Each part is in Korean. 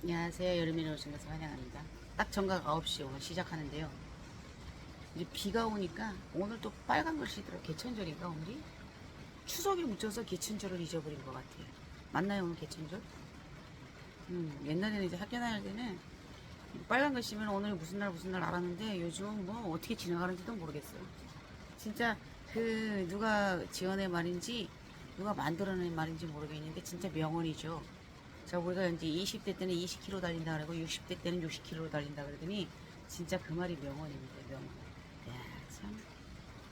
안녕하세요. 여름이네 오신 것을 환영합니다. 딱 정각 9시 오늘 시작하는데요. 이제 비가 오니까 오늘 또 빨간 글씨더라. 개천절인가 오늘이? 추석에 묻혀서 개천절을 잊어버린 것 같아요. 맞나요 오늘 개천절? 옛날에는 이제 학교 다닐 때는 빨간 글씨면 오늘 무슨 날 무슨 날 알았는데 요즘은 뭐 어떻게 지나가는지도 모르겠어요. 진짜 그 누가 지어낸 말인지 누가 만들어낸 말인지 모르겠는데 진짜 명언이죠. 자, 우리가 이제 20대 때는 20km 달린다 그러고 60대 때는 60km 달린다 그러더니 진짜 그 말이 명언입니다. 명언. 야, 참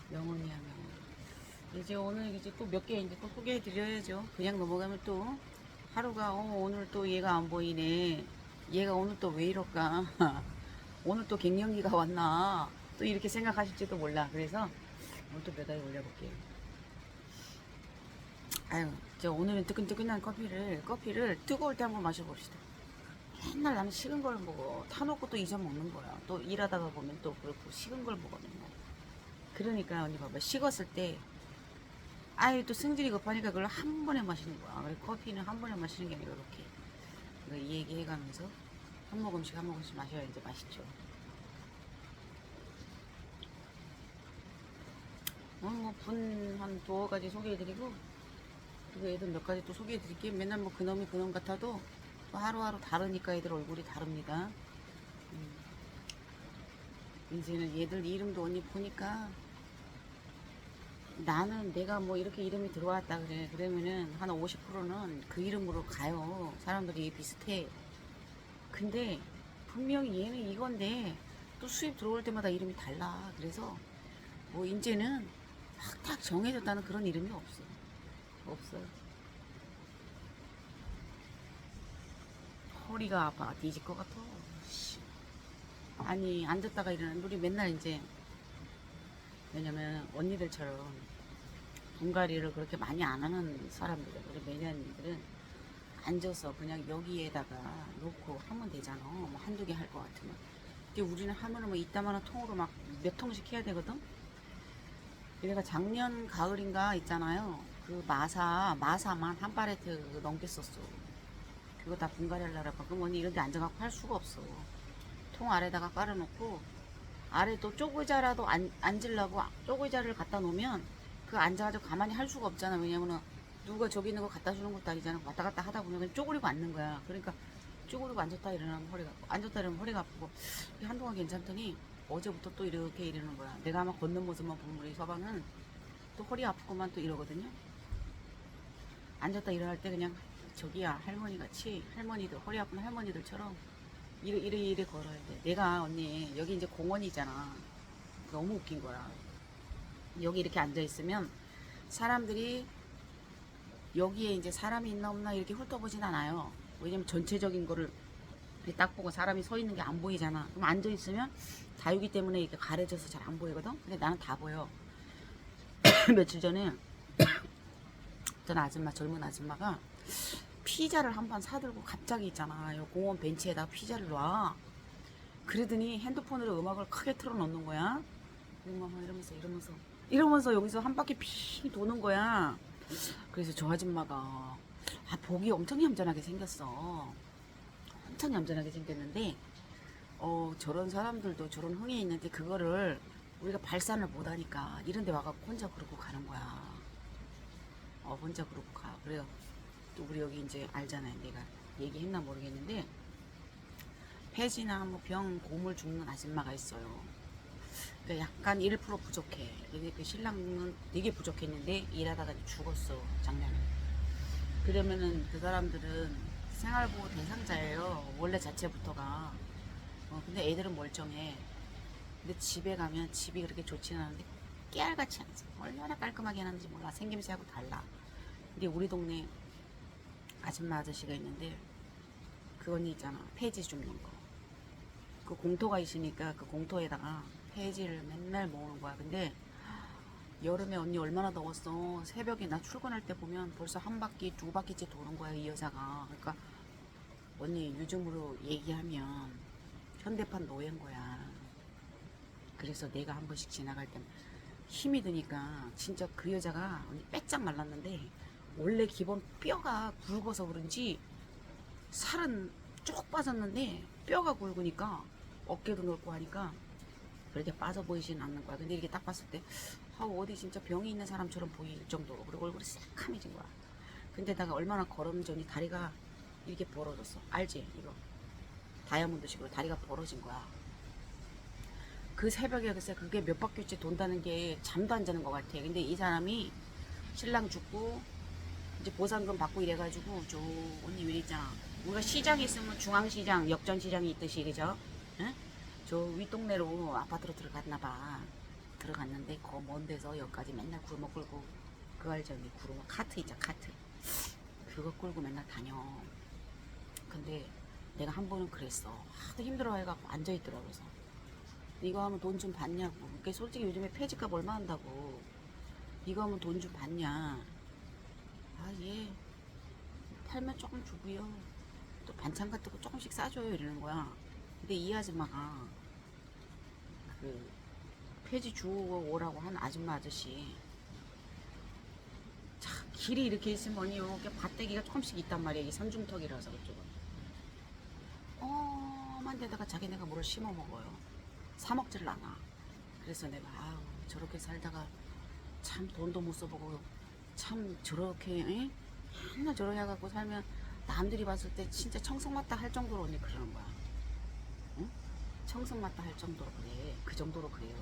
명언이야 명언. 이제 오늘 이제 또 몇 개 이제 또 소개해 드려야죠. 그냥 넘어가면 또 하루가 오늘 또 얘가 안 보이네. 얘가 오늘 또 왜 이럴까? 오늘 또 갱년기가 왔나? 또 이렇게 생각하실지도 몰라. 그래서 오늘 또 몇 알 올려볼게요. 아유, 저 오늘은 뜨끈뜨끈한 커피를 뜨거울 때 한번 마셔봅시다. 맨날 나는 식은 걸 먹어. 타놓고 또 잊어먹는 거야. 또 일하다가 보면 또 그렇고 식은 걸 먹어 맨날. 그러니까 언니 봐봐. 식었을 때 아유 또 승질이 급하니까 그걸 한 번에 마시는 거야. 그래 커피는 한 번에 마시는 게 아니라 이렇게 이거 얘기해가면서 한 모금씩 한 모금씩 마셔야 이제 맛있죠. 오늘 뭐분 한 두어 가지 소개해드리고 그리고 애들 몇 가지 또 소개해드릴게요. 맨날 뭐 그놈이 그놈 같아도 또 하루하루 다르니까 애들 얼굴이 다릅니다. 이제는 얘들 이름도 언니 보니까 나는 내가 뭐 이렇게 이름이 들어왔다 그래. 그러면은 한 50%는 그 이름으로 가요. 사람들이 비슷해. 근데 분명히 얘는 이건데 또 수입 들어올 때마다 이름이 달라. 그래서 뭐 이제는 확딱 정해졌다는 그런 이름이 없어. 없어요. 허리가 아파. 뒤질 것 같아. 아니 앉았다가 일어나는 우리 맨날 이제 왜냐면 언니들처럼 분갈이를 그렇게 많이 안 하는 사람들은 우리 매니아님들은 앉아서 그냥 여기에다가 놓고 하면 되잖아. 뭐 한두 개 할 것 같으면. 근데 우리는 하면은 뭐 이따만한 통으로 막 몇 통씩 해야 되거든. 내가 작년 가을인가 있잖아요. 그 마사만 한 팔레트 넘겼었어. 그거 다 분갈이 하려고. 그럼 언니 이런 데 앉아갖고 할 수가 없어. 통 아래다가 깔아놓고 아래 또 쪼그자라도 앉으려고 쪼그자를 갖다 놓으면 그 앉아가지고 가만히 할 수가 없잖아. 왜냐면은 누가 저기 있는 거 갖다 주는 것도 아니잖아. 왔다 갔다 하다 보면 그냥 쪼그리고 앉는 거야. 그러니까 쪼그리고 앉았다 일어나면 허리가 아프고 앉았다 일어나면 허리가 아프고 한동안 괜찮더니 어제부터 또 이렇게 이러는 거야. 내가 아마 걷는 모습만 보면 우리 서방은 또 허리 아프고만 또 이러거든요. 앉았다 일어날 때 그냥 저기야 할머니 같이 할머니들 허리 아픈 할머니들처럼 이래 걸어야 돼. 내가 언니 여기 이제 공원이잖아. 너무 웃긴 거야. 여기 이렇게 앉아 있으면 사람들이 여기에 이제 사람이 있나 없나 이렇게 훑어보진 않아요. 왜냐면 전체적인 거를 딱 보고 사람이 서 있는 게 안 보이잖아. 그럼 앉아 있으면 다육이 때문에 이렇게 가려져서 잘 안 보이거든. 근데 나는 다 보여. 며칠 전에 어떤 아줌마 젊은 아줌마가 피자를 한 판 사들고 갑자기 있잖아. 요 공원 벤치에다가 피자를 놔. 그러더니 핸드폰으로 음악을 크게 틀어놓는 거야. 이러면서 여기서 한 바퀴 피 도는 거야. 그래서 저 아줌마가 보기 엄청 얌전하게 생겼어. 엄청 얌전하게 생겼는데 저런 사람들도 저런 흥이 있는데 그거를 우리가 발산을 못하니까 이런 데 와갖고 혼자 그러고 가는 거야. 혼자 그러고 가. 그래요. 또 우리 여기 이제 알잖아요. 내가 얘기했나 모르겠는데 폐지나 뭐 병, 고물 죽는 아줌마가 있어요. 그러니까 약간 1% 부족해. 근데 그 신랑은 되게 부족했는데 일하다가 죽었어. 작년에. 그러면은 그 사람들은 생활보호 대상자예요. 원래 자체부터가. 근데 애들은 멀쩡해. 근데 집에 가면 집이 그렇게 좋지는 않은데 깨알같이 앉아. 얼마나 깔끔하게 해놨는지 몰라. 생김새하고 달라. 근데 우리 동네 아줌마 아저씨가 있는데 그 언니 있잖아. 폐지 줍는 거. 그 공터가 있으니까 그 공터에다가 폐지를 맨날 모으는 거야. 근데 여름에 언니 얼마나 더웠어. 새벽에 나 출근할 때 보면 벌써 한 바퀴 두 바퀴째 도는 거야 이 여자가. 그러니까 언니 요즘으로 얘기하면 현대판 노예인 거야. 그래서 내가 한 번씩 지나갈 때 힘이 드니까 진짜 그 여자가 언니 빼짝 말랐는데 원래 기본 뼈가 굵어서 그런지 살은 쭉 빠졌는데 뼈가 굵으니까 어깨도 넓고 하니까 그렇게 빠져 보이진 않는 거야. 근데 이렇게 딱 봤을 때 어디 진짜 병이 있는 사람처럼 보일 정도로. 그리고 얼굴이 새카매진 거야. 근데 내가 얼마나 걸음 전이 다리가 이렇게 벌어졌어. 알지? 이거 다이아몬드식으로 다리가 벌어진 거야. 그 새벽에 글쎄 그게 몇 바퀴째 돈다는 게 잠도 안 자는 것 같아. 근데 이 사람이 신랑 죽고 이제 보상금 받고 이래가지고 좋은 일이 있잖아. 우리가 시장에 있으면 중앙시장, 역전시장이 있듯이 그죠? 응? 저 윗동네로 아파트로 들어갔나봐. 들어갔는데 거 먼 데서 여기까지 맨날 구르마 끌고 그거 알죠? 구르마 카트 있죠? 카트 그거 끌고 맨날 다녀. 근데 내가 한 번은 그랬어. 하도 힘들어 해갖고 앉아있더라고. 그래서 이거 하면 돈 좀 받냐고. 그러니까 솔직히 요즘에 폐지값 얼마 한다고. 이거 하면 돈 좀 받냐. 예. 팔면 조금 주고요. 또 반찬 같은 거 조금씩 싸줘요. 이러는 거야. 근데 이 아줌마가 그 폐지 주고 오라고 한 아줌마 아저씨. 참, 길이 이렇게 있으면 이렇게 밭대기가 조금씩 있단 말이야. 이 산중턱이라서 그쪽은. 만 데다가 자기네가 뭐를 심어 먹어요. 사 먹지를 않아. 그래서 내가 저렇게 살다가 참 돈도 못 써보고 참 저렇게 맨날 저렇게 해갖고 살면 남들이 봤을 때 진짜 청승맞다 할 정도로 언니 그러는 거야. 응? 청승맞다 할 정도로 그래. 그 정도로 그래요.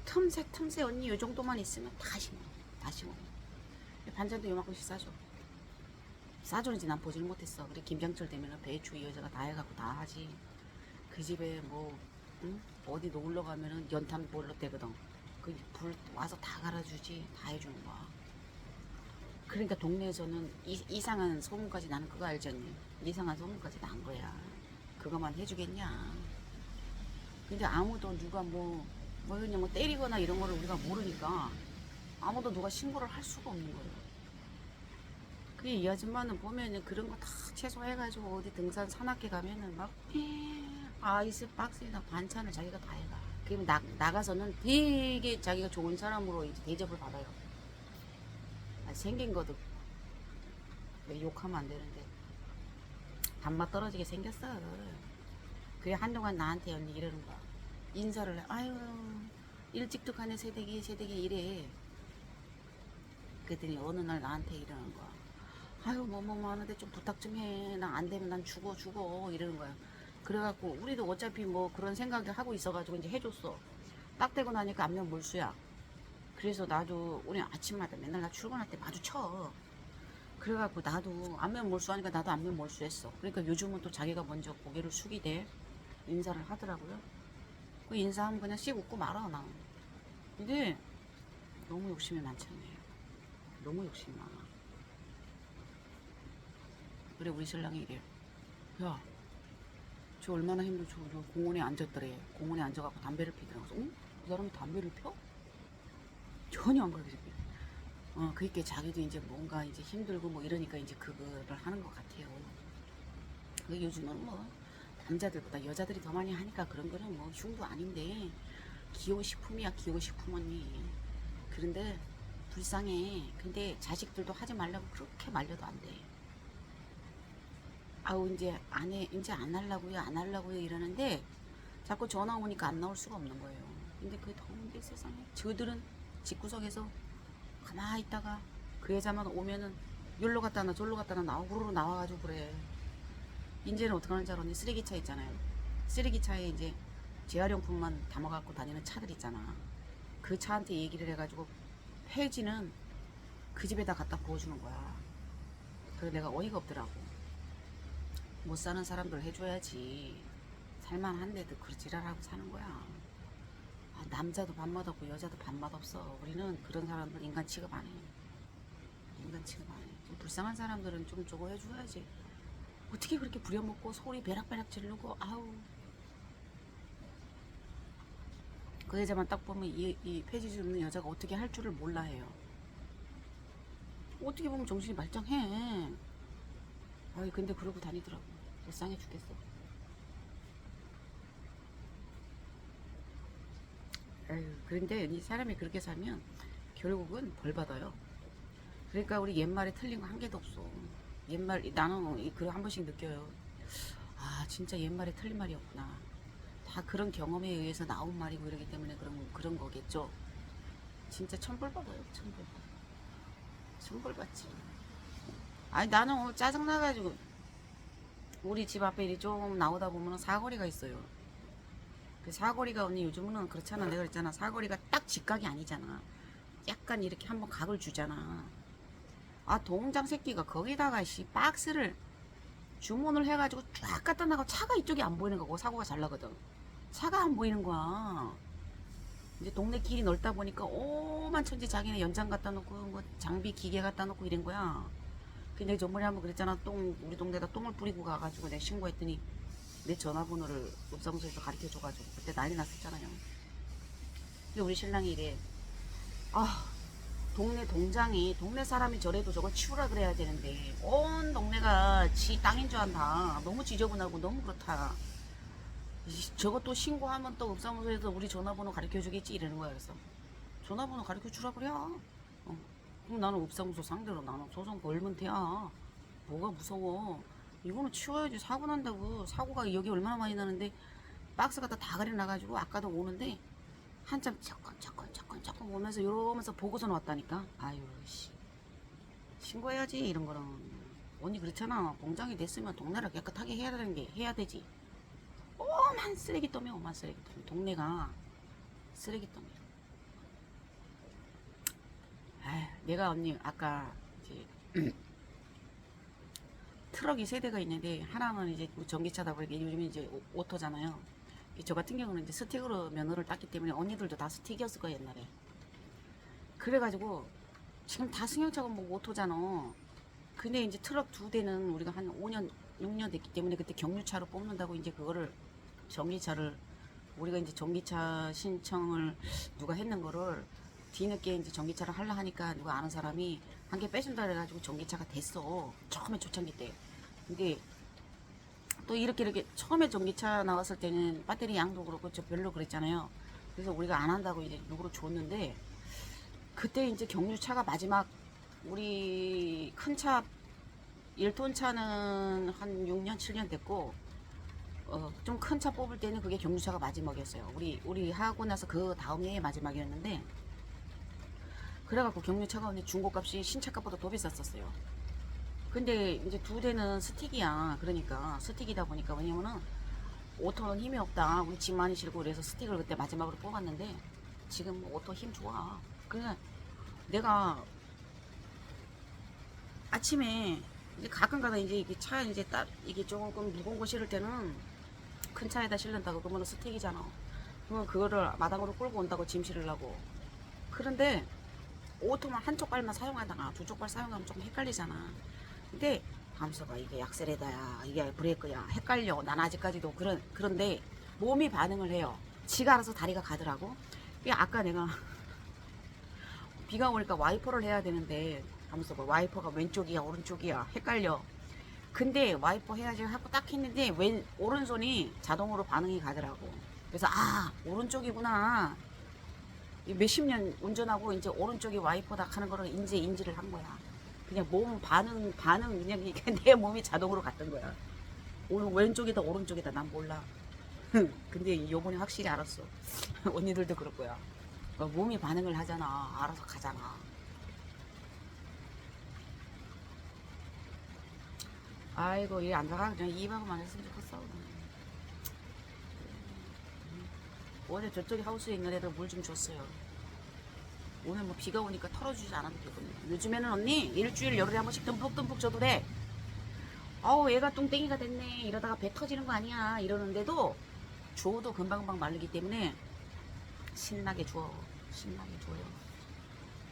틈새 언니 요 정도만 있으면 다 심어. 다 심어. 반찬도 요만큼씩 싸줘. 싸주는지 난 보지를 못했어. 그래 김장철 되면은 배추 이 여자가 다 해갖고 다 하지. 그 집에 뭐 응? 어디 놀러 가면은 연탄 보일러 때거든. 그 불 와서 다 갈아주지. 다 해주는 거야. 그러니까 동네에서는 이상한 소문까지 나는 그거 알지 언니? 이상한 소문까지 난 거야. 그거만 해주겠냐. 근데 아무도 누가 그냥 뭐 때리거나 이런 거를 우리가 모르니까 아무도 누가 신고를 할 수가 없는 거예요. 그게 이 아줌마는 보면은 그런 거 다 최소해가지고 어디 등산 산악회 가면은 막 아이스 박스에다 반찬을 자기가 다 해가. 그러면 나가서는 되게 자기가 좋은 사람으로 이제 대접을 받아요. 생긴 것도 왜 욕하면 안 되는데 단맛 떨어지게 생겼어. 그래 한동안 나한테 언니 이러는 거야. 인사를 해. 아유 일찍도 가네 새댁이 이래. 그랬더니 어느 날 나한테 이러는 거야. 아유 뭐뭐 하는데 좀 부탁 좀 해. 나 안 되면 난 죽어 이러는 거야. 그래갖고 우리도 어차피 뭐 그런 생각을 하고 있어가지고 이제 해줬어. 딱 되고 나니까 안면 몰수야. 그래서 나도 우리 아침마다 맨날 나 출근할 때 마주쳐. 그래갖고 나도 안면 몰수하니까 나도 안면 몰수했어. 그러니까 요즘은 또 자기가 먼저 고개를 숙이대 인사를 하더라고요. 그 인사하면 그냥 씩 웃고 말아 나. 근데 너무 욕심이 많잖아요. 너무 욕심이 많아. 그래 우리 신랑이 이래. 야, 저 얼마나 힘들죠. 저 공원에 앉았더래. 공원에 앉아갖고 담배를 피더라고. 응? 그 사람이 담배를 펴? 전혀 안 그러게. 그니까 자기도 이제 뭔가 이제 힘들고 뭐 이러니까 이제 그거를 하는 것 같아요. 그 요즘은 뭐 남자들보다 여자들이 더 많이 하니까 그런 거는 뭐 흉도 아닌데 기호식품이야 기호식품 언니. 그런데 불쌍해. 근데 자식들도 하지 말라고 그렇게 말려도 안 돼. 아우 이제 안 해, 이제 안 하려고요 이러는데 자꾸 전화 오니까 안 나올 수가 없는 거예요. 근데 그 더운데 세상에 저들은 집구석에서 가만히 있다가 그 여자만 오면은 여기로 갔다 나 저기로 갔다 나 나오고 나와가지고 그래. 이제는 어떻게 하는지 알았니? 쓰레기차 있잖아요. 쓰레기차에 이제 재활용품만 담아갖고 다니는 차들 있잖아. 그 차한테 얘기를 해가지고 폐지는 그 집에다 갖다 부어주는 거야. 그래서 내가 어이가 없더라고. 못 사는 사람들 해줘야지. 살만한데도 그 지랄하고 사는 거야. 남자도 밥맛 없고 여자도 밥맛 없어. 우리는 그런 사람들 인간 취급 안 해. 인간 취급 안 해. 좀 불쌍한 사람들은 좀 저거 해줘야지. 어떻게 그렇게 부려먹고 소리 베락베락 지르고 아우. 그 여자만 딱 보면 이 폐지 주는 여자가 어떻게 할 줄을 몰라 해요. 어떻게 보면 정신이 말짱해. 아이 근데 그러고 다니더라고. 불쌍해 죽겠어. 에휴, 그런데 이 사람이 그렇게 살면 결국은 벌 받아요. 그러니까 우리 옛말에 틀린 거 한 개도 없어. 옛말 나는 그거 한 번씩 느껴요. 아 진짜 옛말에 틀린 말이 없구나. 다 그런 경험에 의해서 나온 말이고 이러기 때문에 그런 거겠죠. 진짜 천벌 받아요. 천벌 받지. 아니 나는 오늘 짜증나가지고 우리 집 앞에 이리 좀 나오다 보면 사거리가 있어요. 그 사거리가 언니 요즘은 그렇잖아. 내가 그랬잖아. 사거리가 딱 직각이 아니잖아. 약간 이렇게 한번 각을 주잖아. 아 동장 새끼가 거기다가 박스를 주문을 해가지고 쫙 갖다 나고 차가 이쪽이 안 보이는 거고 사고가 잘 나거든. 차가 안 보이는 거야. 이제 동네 길이 넓다 보니까 오만 천지 자기네 연장 갖다 놓고 뭐 장비 기계 갖다 놓고 이런 거야. 근데 저번에 한번 그랬잖아. 우리 동네에다 똥을 뿌리고 가가지고 내가 신고했더니 내 전화번호를 읍사무소에서 가르쳐 줘가지고 그때 난리 났었잖아요. 근데 우리 신랑이 이래. 아 동네 사람이 저래도 저걸 치우라 그래야 되는데 온 동네가 지 땅인 줄 안다. 너무 지저분하고 너무 그렇다. 저것도 신고하면 또 읍사무소에서 우리 전화번호 가르쳐 주겠지 이러는 거야. 그래서 전화번호 가르쳐 주라 그래. 그럼 나는 읍사무소 상대로 나는 소송 걸면 돼야. 뭐가 무서워. 이거는 치워야지. 사고 난다고. 사고가 여기 얼마나 많이 나는데 박스 갖다 다 가려 놔가지고 아까도 오는데 한참 잠깐 오면서 이러면서 보고서 나왔다니까. 아유 씨 신고해야지 이런 거는. 언니 그렇잖아. 공장이 됐으면 동네를 깨끗하게 해야 되는 게 해야 되지. 오만 쓰레기통이야. 오만 쓰레기통. 동네가 쓰레기통이야. 아 내가 언니 아까 이제 트럭이 세 대가 있는데 하나는 이제 전기차다 보니까 요즘 이제 오토잖아요. 저 같은 경우는 이제 스틱으로 면허를 땄기 때문에 언니들도 다 스틱이었을 거야 옛날에. 그래가지고 지금 다 승용차가 뭐 오토잖아. 근데 이제 트럭 두 대는 우리가 한 5년 6년 됐기 때문에 그때 경유차로 뽑는다고 이제 그거를 전기차를 우리가 이제 전기차 신청을 누가 했는 거를 뒤늦게 이제 전기차를 하려 하니까 누가 아는 사람이 한 개 빼준다 그래가지고 전기차가 됐어. 처음에 초창기 때. 근데 또 이렇게 처음에 전기차 나왔을 때는 배터리 양도 그렇고 저 별로 그랬잖아요. 그래서 우리가 안 한다고 이제 누구로 줬는데 그때 이제 경유차가 마지막 우리 큰 차 1톤 차는 한 6년 7년 됐고 좀 큰 차 뽑을 때는 그게 경유차가 마지막이었어요. 우리 하고 나서 그 다음 해에 마지막이었는데 그래갖고 경유차가 언니 중고값이 신차값보다 더 비쌌었어요. 근데 이제 두 대는 스틱이야. 그러니까 스틱이다 보니까 왜냐면은 오토는 힘이 없다. 우리 짐 많이 실고 그래서 스틱을 그때 마지막으로 뽑았는데 지금 오토 힘 좋아. 그러니까 내가 아침에 이제 가끔가다 이제 이게 차 이제 이게 조금 무거운 거 실을 때는 큰 차에다 실른다고 그러면 스틱이잖아. 그러면 그거를 마당으로 끌고 온다고 짐 실으려고. 그런데 오토만 한쪽 발만 사용하다가 두 쪽 발 사용하면 좀 헷갈리잖아. 근데 하면서 봐 이게 약세레다야 이게 브레이크야 헷갈려. 난 아직까지도 그런데 몸이 반응을 해요. 지가 알아서 다리가 가더라고. 아까 내가 비가 오니까 와이퍼를 해야 되는데 하면서 봐 와이퍼가 왼쪽이야 오른쪽이야 헷갈려. 근데 와이퍼 해야지 하고 딱 했는데 오른손이 자동으로 반응이 가더라고. 그래서 아 오른쪽이구나. 몇십 년 운전하고 이제 오른쪽이 와이퍼다 하는 거를 이제 인지를 한 거야. 그냥 몸 반응 그냥 내 몸이 자동으로 갔던 거야. 오늘 왼쪽이다 오른쪽이다 난 몰라. 근데 요번에 확실히 알았어. 언니들도 그럴 거야. 몸이 반응을 하잖아. 알아서 가잖아. 아이고 이 앉아가 그냥 입하고만 했으면 좋겠어. 어제 저쪽에 하우스에 있는 애들 물 좀 줬어요. 오늘 뭐 비가 오니까 털어주지 않아도 되거든요. 요즘에는 언니 일주일 열흘에 한 번씩 듬뿍듬뿍 줘도 돼. 아우 얘가 뚱땡이가 됐네 이러다가 배 터지는 거 아니야 이러는데도 줘도 금방금방 마르기 때문에 신나게 줘. 신나게 줘요.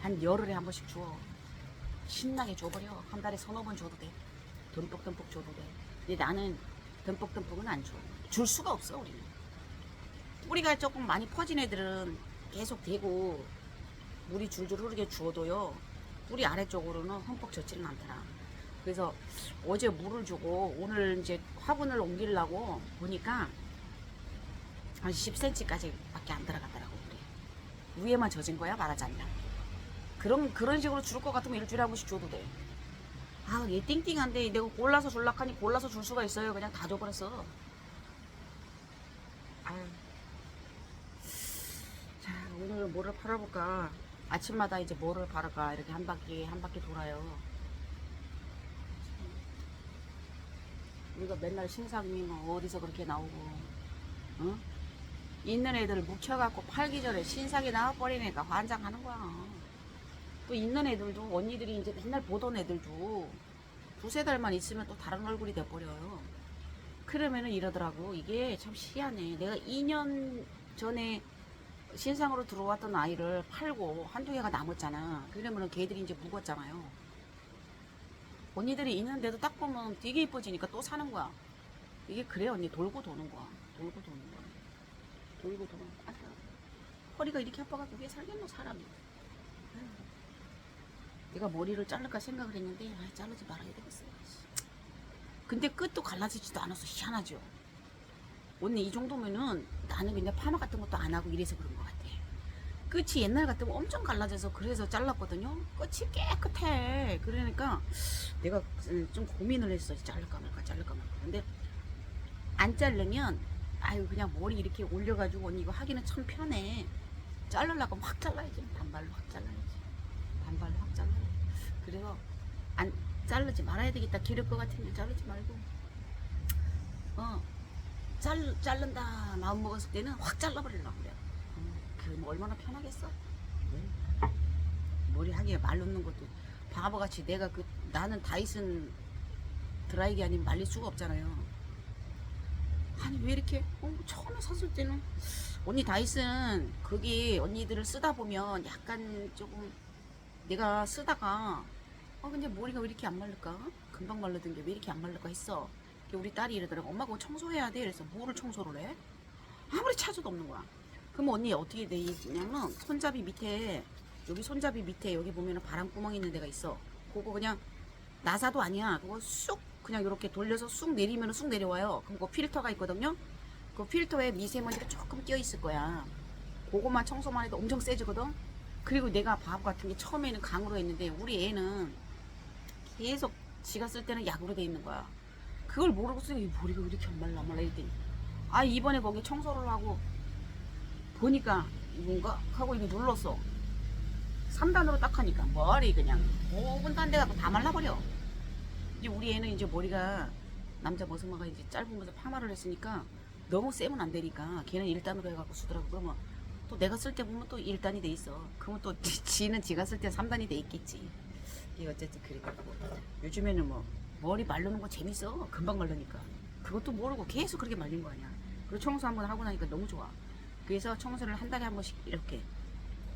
한 열흘에 한 번씩 줘. 신나게 줘버려. 한 달에 서너 번 줘도 돼. 듬뿍듬뿍 줘도 돼. 근데 나는 듬뿍듬뿍은 안 줘. 줄 수가 없어 우리는. 뿌리가 조금 많이 퍼진 애들은 계속 대고 물이 줄줄 흐르게 주어도요 뿌리 아래쪽으로는 흠뻑 젖지는 않더라. 그래서 어제 물을 주고 오늘 이제 화분을 옮기려고 보니까 한 10cm까지 밖에 안 들어가더라고. 물이 위에만 젖은 거야 말하자면. 그런 식으로 줄 것 같으면 일주일에 한 번씩 줘도 돼. 아, 얘 띵띵한데 내가 골라서 줄락하니 골라서 줄 수가 있어요. 그냥 다 줘버렸어. 아유. 자, 오늘 뭐를 팔아볼까? 아침마다 이제 뭐를 팔을까? 이렇게 한 바퀴 돌아요. 우리가 맨날 신상이 뭐 어디서 그렇게 나오고, 어? 있는 애들 묵혀갖고 팔기 전에 신상이 나와버리니까 환장하는 거야. 또 있는 애들도, 언니들이 이제 맨날 보던 애들도 두세 달만 있으면 또 다른 얼굴이 돼버려요. 그러면은 이러더라고. 이게 참 희한해. 내가 2년 전에 신상으로 들어왔던 아이를 팔고 한두 개가 남았잖아. 그러면은 걔들이 이제 묵었잖아요. 언니들이 있는데도 딱 보면 되게 이뻐지니까 또 사는 거야. 이게 그래, 언니. 돌고 도는 거야. 돌고 도는 거야. 돌고 도는 거야. 아, 허리가 이렇게 아파가지고 왜 살겠노, 사람이. 아유, 내가 머리를 자를까 생각을 했는데, 아, 자르지 말아야 되겠어. 근데 끝도 갈라지지도 않아서 희한하죠. 언니 이 정도면은 나는 그냥 파마 같은 것도 안 하고 이래서 그런 것 같아. 끝이 옛날 같으면 엄청 갈라져서 그래서 잘랐거든요. 끝이 깨끗해. 그러니까 내가 좀 고민을 했어. 자를까 말까 자를까 말까. 근데 안 자르면 아유 그냥 머리 이렇게 올려가지고 언니 이거 하기는 참 편해. 자르려고 확 잘라야지. 단발로 확 잘라야지. 단발로 확 잘라야지. 그래서 안 자르지 말아야 되겠다. 기를 것 같으면 자르지 말고 자른다 마음 먹었을 때는 확 잘라버리려고 그래. 그뭐 얼마나 편하겠어. 머리 하기에 말 놓는 것도 바보같이 내가 나는 다이슨 드라이기 아니면 말릴 수가 없잖아요. 아니 왜 이렇게 처음에 샀을 때는 언니 다이슨 그게 언니들을 쓰다 보면 약간 조금 내가 쓰다가 근데 머리가 왜 이렇게 안 마를까? 금방 말르던 게 왜 이렇게 안 마를까 했어. 우리 딸이 이러더라고. 엄마 그거 청소해야 돼. 그래서 뭐를 청소를 해? 아무리 찾아도 없는 거야. 그럼 언니 어떻게 돼 있냐면 손잡이 밑에 여기 손잡이 밑에 여기 보면은 바람구멍 있는 데가 있어. 그거 그냥 나사도 아니야. 그거 쑥 그냥 이렇게 돌려서 쑥 내리면은 쑥 내려와요. 그럼 그 필터가 있거든요. 그 필터에 미세먼지가 조금 끼어 있을 거야. 그거만 청소만 해도 엄청 세지거든. 그리고 내가 바보 같은 게 처음에는 강으로 했는데 우리 애는 계속 지가 쓸 때는 약으로 돼 있는 거야. 그걸 모르고 쓰니 머리가 왜 이렇게 안 말라 이랬더니 이번에 거기 청소를 하고 보니까 뭔가 하고 이게 눌렀어. 3단으로 딱 하니까 머리 그냥 5분 딴 데가 다 말라버려. 이제 우리 애는 이제 머리가 남자 머스마가 이제 짧으면서 파마를 했으니까 너무 세면 안 되니까 걔는 1단으로 해갖고 쓰더라고. 그러면 또 내가 쓸 때 보면 또 1단이 돼 있어. 그러면 또 지는 지가 쓸 때 3단이 돼 있겠지. 이게 어쨌든 그래갖고 요즘에는 뭐 머리 말르는 거 재밌어. 금방 말르니까. 그것도 모르고 계속 그렇게 말린 거 아니야. 그리고 청소 한번 하고 나니까 너무 좋아. 그래서 청소를 한 달에 한 번씩 이렇게.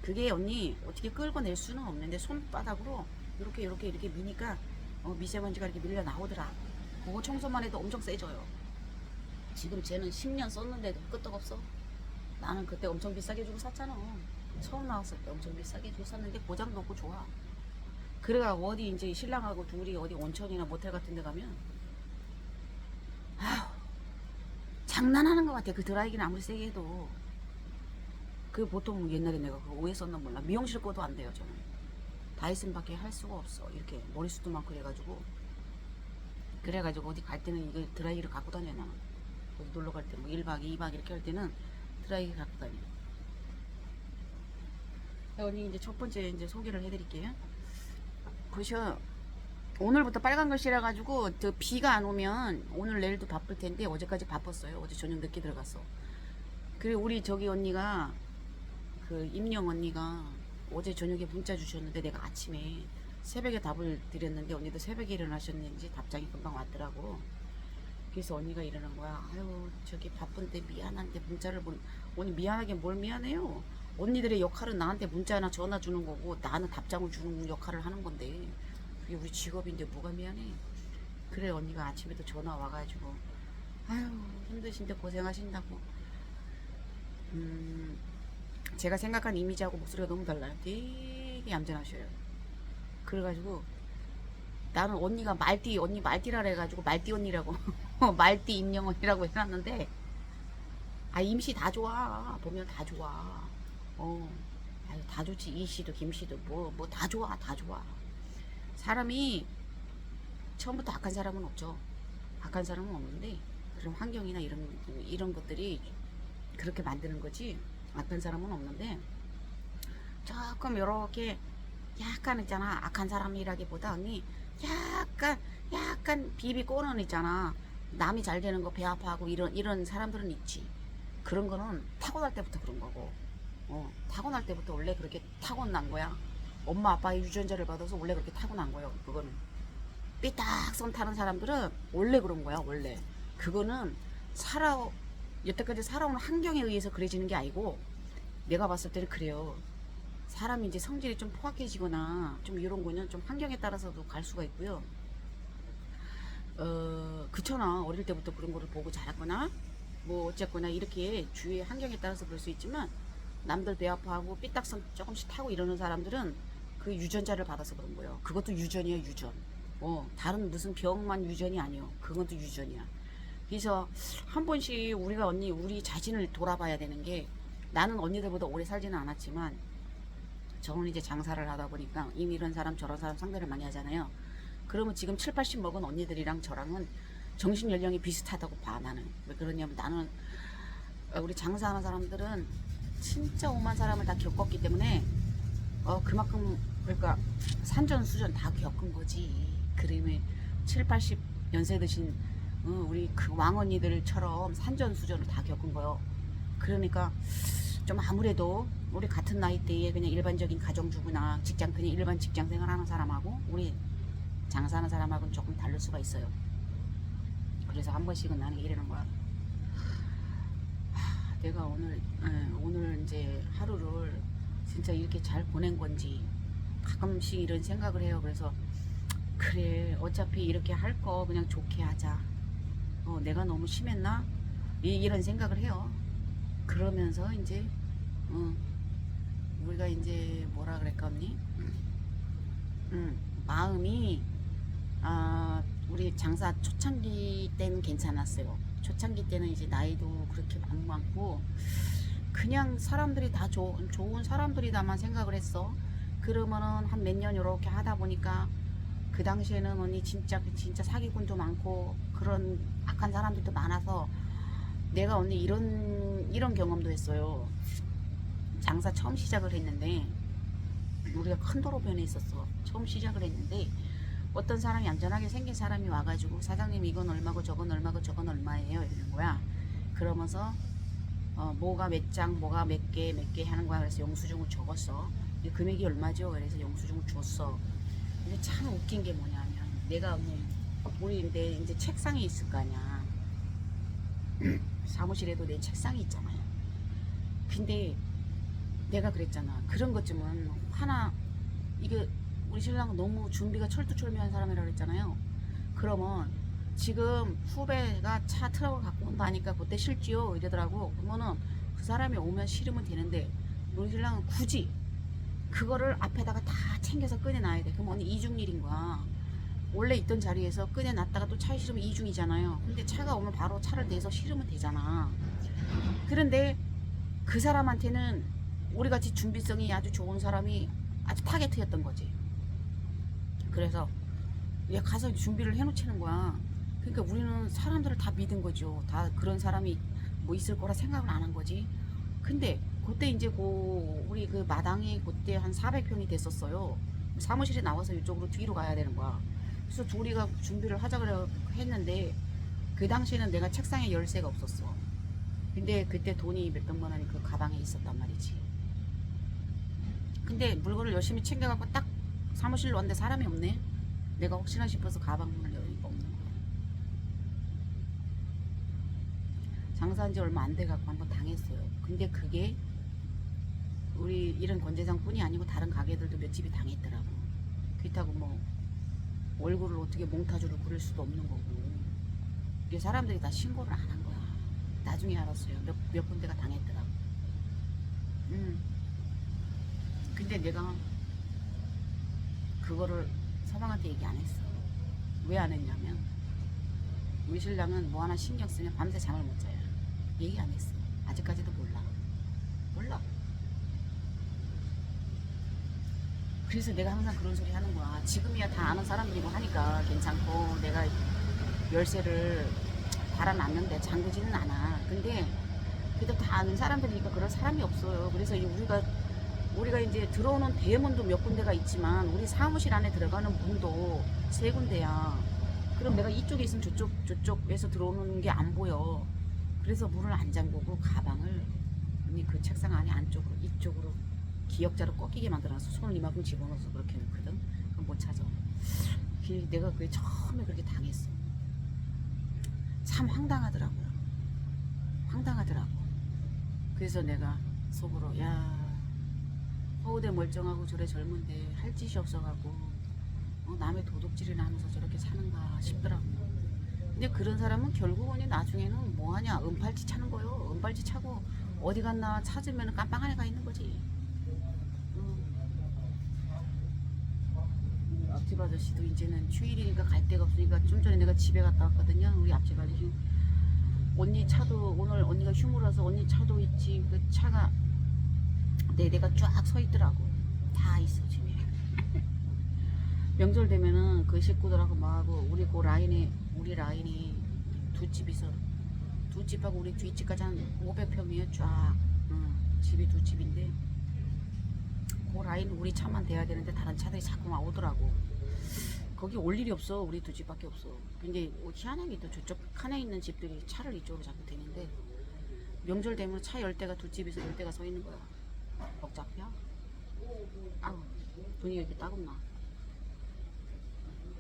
그게 언니 어떻게 끌고 낼 수는 없는데 손바닥으로 이렇게 미니까 미세먼지가 이렇게 밀려 나오더라. 그거 청소만 해도 엄청 세져요. 지금 쟤는 10년 썼는데도 끄떡없어. 나는 그때 엄청 비싸게 주고 샀잖아. 처음 나왔을 때 엄청 비싸게 주고 샀는데 고장도 없고 좋아. 그래가 어디 이제 신랑하고 둘이 어디 온천이나 모텔 같은 데 가면 아휴 장난하는 것 같아. 그 드라이기는 아무리 세게 해도 그 보통 옛날에 내가 그거 오해 썼나 몰라. 미용실 거도 안 돼요 저는. 다이슨밖에 할 수가 없어. 이렇게 머리숱도 많고 그래가지고 어디 갈 때는 이거 드라이기를 갖고 다녀. 나는 어디 놀러 갈 때 뭐 1박 2박 이렇게 할 때는 드라이기 갖고 다녀. 언니 이제 첫 번째 이제 소개를 해드릴게요. 보셔. 오늘부터 빨간 글씨라 가지고 저 비가 안 오면 오늘 내일도 바쁠 텐데 어제까지 바빴어요. 어제 저녁 늦게 들어갔어. 그리고 우리 저기 언니가 그 임영 언니가 어제 저녁에 문자 주셨는데 내가 아침에 새벽에 답을 드렸는데 언니도 새벽에 일어나셨는지 답장이 금방 왔더라고. 그래서 언니가 이러는 거야. 아유 저기 바쁜데 미안한데 문자를 언니 미안하게 뭘 미안해요. 언니들의 역할은 나한테 문자나 전화 주는 거고 나는 답장을 주는 역할을 하는 건데 그게 우리 직업인데 뭐가 미안해. 그래 언니가 아침에도 전화 와가지고 아유 힘드신데 고생하신다고. 제가 생각한 이미지하고 목소리가 너무 달라요. 되게 얌전하셔요. 그래가지고 나는 언니가 언니 말띠라 그래가지고 말띠 언니라고 말띠 임영 언니라고 해놨는데 임시 다 좋아. 보면 다 좋아. 아유 다 좋지. 이씨도 김씨도 뭐 다 좋아. 다 좋아. 사람이 처음부터 악한 사람은 없죠. 악한 사람은 없는데 그런 환경이나 이런 것들이 그렇게 만드는 거지. 악한 사람은 없는데 조금 이렇게 약간 있잖아. 악한 사람이라기보다 언니 약간 비비 꼬는 있잖아. 남이 잘 되는 거 배 아파하고 이런 사람들은 있지. 그런 거는 타고날 때부터 그런 거고. 타고날 때부터 원래 그렇게 타고난 거야. 엄마 아빠의 유전자를 받아서 원래 그렇게 타고난 거예요. 그거는 삐딱선 타는 사람들은 원래 그런 거야. 원래 그거는 여태까지 살아온 환경에 의해서 그래지는 게 아니고, 내가 봤을 때는 그래요. 사람이 이제 성질이 좀 포악해지거나 좀 이런 거는 좀 환경에 따라서도 갈 수가 있고요. 그쳐나 어릴 때부터 그런 거를 보고 자랐거나 뭐 어쨌거나 이렇게 주위의 환경에 따라서 그럴 수 있지만, 남들 배 아파하고 삐딱선 조금씩 타고 이러는 사람들은 그 유전자를 받아서 그런 거예요. 그것도 유전이에요. 유전. 다른 무슨 병만 유전이 아니에요. 그것도 유전이야. 그래서 한 번씩 우리가 우리 자신을 돌아봐야 되는 게, 나는 언니들보다 오래 살지는 않았지만 저는 이제 장사를 하다 보니까 이미 이런 사람 저런 사람 상대를 많이 하잖아요. 그러면 지금 7, 80 먹은 언니들이랑 저랑은 정신 연령이 비슷하다고 봐. 나는 왜 그러냐면, 나는 우리 장사하는 사람들은 진짜 오만 사람을 다 겪었기 때문에 그만큼, 그러니까 산전수전 다 겪은 거지. 그러면 7, 80 연세 드신 우리 그 왕언니들처럼 산전수전을 다 겪은 거요. 그러니까 좀 아무래도 우리 같은 나이대에 그냥 일반적인 가정주부나 그냥 일반 직장 생활하는 사람하고 우리 장사하는 사람하고는 조금 다를 수가 있어요. 그래서 한 번씩은 나는 이러는 거야. 내가 오늘 이제 하루를 진짜 이렇게 잘 보낸 건지 가끔씩 이런 생각을 해요. 그래서 그래, 어차피 이렇게 할 거 그냥 좋게 하자. 내가 너무 심했나? 이런 생각을 해요. 그러면서 이제 우리가 이제 뭐라 그럴까 언니? 마음이 우리 장사 초창기 때는 괜찮았어요. 초창기 때는 이제 나이도 그렇게 안 많고 그냥 사람들이 다 좋은 사람들이다만 생각을 했어. 그러면은 한 몇 년 이렇게 하다 보니까 그 당시에는 언니 진짜 사기꾼도 많고 그런 악한 사람들도 많아서, 내가 언니 이런 경험도 했어요. 장사 처음 시작을 했는데 우리가 큰 도로변에 있었어. 처음 시작을 했는데 어떤 사람이 얌전하게 생긴 사람이 와가지고, 사장님 이건 얼마고 저건 얼마고 저건 얼마예요 이러는 거야. 그러면서 뭐가 몇 장 뭐가 몇 개 하는 거야. 그래서 영수증을 적었어. 금액이 얼마죠? 그래서 영수증을 줬어. 근데 참 웃긴 게 뭐냐면, 내가 우리 내 이제 책상이 있을 거 아니야. 사무실에도 내 책상이 있잖아요. 근데 내가 그랬잖아. 그런 것쯤은 하나, 이게 우리 신랑은 너무 준비가 철두철미한 사람이라고 그랬잖아요. 그러면 지금 후배가 차 트럭을 갖고 온다니까 그때 실지요 이러더라고. 그러면은 그 사람이 오면 실으면 되는데, 우리 신랑은 굳이 그거를 앞에다가 다 챙겨서 꺼내놔야 돼. 그럼 언니 이중일인 거야. 원래 있던 자리에서 꺼내놨다가 또 차에 실으면 이중이잖아요. 근데 차가 오면 바로 차를 내서 실으면 되잖아. 그런데 그 사람한테는 우리같이 준비성이 아주 좋은 사람이 아주 타겟이었던 거지. 그래서 얘 가서 준비를 해놓치는 거야. 그러니까 우리는 사람들을 다 믿은 거죠. 다 그런 사람이 뭐 있을 거라 생각을 안 한 거지. 근데 그때 이제 우리 그 마당이 그때 한 400평이 됐었어요. 사무실에 나와서 이쪽으로 뒤로 가야 되는 거야. 그래서 둘이가 준비를 하자 그래 했는데, 그 당시에는 내가 책상에 열쇠가 없었어. 근데 그때 돈이 몇백만 원이 그 가방에 있었단 말이지. 근데 물건을 열심히 챙겨갖고 딱 사무실로 왔는데 사람이 없네. 내가 혹시나 싶어서 가방 문을 여니까 없는 거야. 장사한 지 얼마 안 돼갖고 한번 당했어요. 근데 그게 우리 이런 건재상뿐이 아니고 다른 가게들도 몇 집이 당했더라고. 그렇다고 뭐 얼굴을 어떻게 몽타주를 부릴 수도 없는 거고. 이게 사람들이 다 신고를 안 한 거야. 나중에 알았어요. 몇 군데가 당했더라고. 근데 내가 그거를 서방한테 얘기 안 했어. 왜 안 했냐면, 우리 신랑은 뭐 하나 신경 쓰면 밤새 잠을 못 자요. 얘기 안 했어. 아직까지도 몰라. 그래서 내가 항상 그런 소리 하는 거야. 지금이야 다 아는 사람들이고 하니까 괜찮고 내가 열쇠를 달아놨는데 잠그지는 않아. 근데 그래도 다 아는 사람들이니까 그럴 사람이 없어요. 그래서 우리가 이제 들어오는 대문도 몇 군데가 있지만 우리 사무실 안에 들어가는 문도 세 군데야. 그럼 내가 이쪽에 있으면 저쪽에서 들어오는 게 안 보여. 그래서 문을 안 잠그고 가방을 언니 그 책상 안에 안쪽으로 이쪽으로 기역자로 꺾이게 만들어놔서 손을 이만큼 집어넣어서 그렇게 놓거든. 그럼 못 찾아. 내가 그게 처음에 그렇게 당했어. 참 황당하더라고요. 황당하더라고. 그래서 내가 속으로 야 허우대 멀쩡하고 저래 젊은데 할 짓이 없어가고 남의 도둑질이나 하면서 저렇게 사는가 싶더라고요. 근데 그런 사람은 결국은 나중에는 뭐하냐 은팔찌 차는 거요. 은팔찌 차고 어디 갔나 찾으면 깜빵 안에 가 있는 거지. 앞집 아저씨도 이제는 휴일이니까 갈 데가 없으니까 좀 전에 내가 집에 갔다 왔거든요. 우리 앞집 아저씨 언니 차도 오늘 언니가 휴무라서 언니 차도 있지. 그 차가 네 대가 쫙 서 있더라고. 다 있어 집에. 명절 되면은 그 식구들하고 뭐하고 우리 라인이 두 집이서 두 집하고 우리 뒷집까지 한 500평이에요 쫙. 집이 두 집인데 그 라인 우리 차만 돼야 되는데 다른 차들이 자꾸 막 오더라고. 거기 올 일이 없어. 우리 두 집밖에 없어. 근데 희한하게 또 저쪽 칸에 있는 집들이 차를 이쪽으로 자꾸 대는데 명절 되면 차 10대가 두 집에서 10대가 서 있는 거야. 복잡해. 아우 분위기 이렇게 따갑나.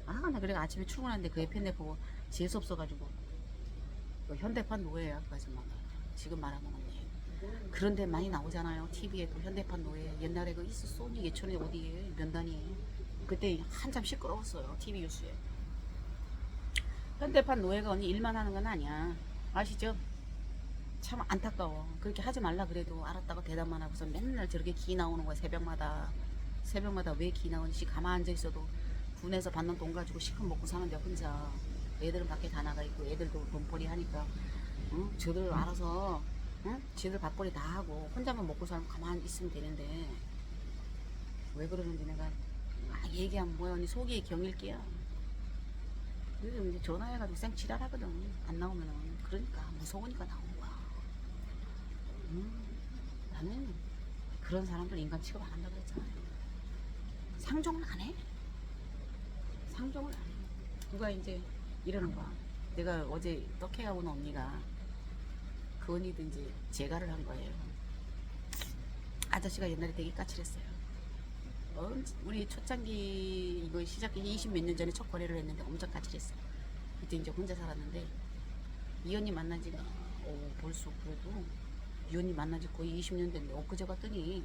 나 그래 아침에 출근하는데 그 옆에 내 보고 재수 없어가지고 그 현대판 노예야 그 아줌마가. 지금 말하면 언니 그런데 많이 나오잖아요. TV에도 현대판 노예. 옛날에 그 있었어. 언니 예천에 어디에 면단이 그때 한참 시끄러웠어요. TV 뉴스에. 현대판 노예가 언니 일만 하는 건 아니야. 아시죠? 참 안타까워. 그렇게 하지 말라 그래도 알았다고 대답만 하고서 맨날 저렇게 기 나오는 거야. 새벽마다 왜 기 나오는지 가만 앉아 있어도 군에서 받는 돈 가지고 시큼 먹고 사는데 혼자. 애들은 밖에 다 나가 있고 애들도 돈벌이 하니까 응? 저들 알아서 응? 지들 밥벌이 다 하고 혼자만 먹고 살면 가만히 있으면 되는데 왜 그러는지 내가 얘기하면 뭐야 언니 속이 경일게요. 그래서 이제 전화해가지고 쌩 지랄하거든. 안 나오면은. 그러니까 무서우니까 나오는 거야. 나는 그런 사람들 인간 취급 안 한다 그랬잖아요. 상종은 안 해. 상종을 안 해. 누가 이제 이러는 거야. 내가 어제 떡해가 온 언니가 그 언니도 이제 재가를 한 거예요. 아저씨가 옛날에 되게 까칠했어요. 우리 초창기 이거 시작이 20몇 년 전에 첫 거래를 했는데 엄청 까칠했어. 그때 이제 혼자 살았는데 이 언니 만난 지가 벌써 그래도 이 언니 만난 지 거의 20년 됐는데 엊그제 갔더니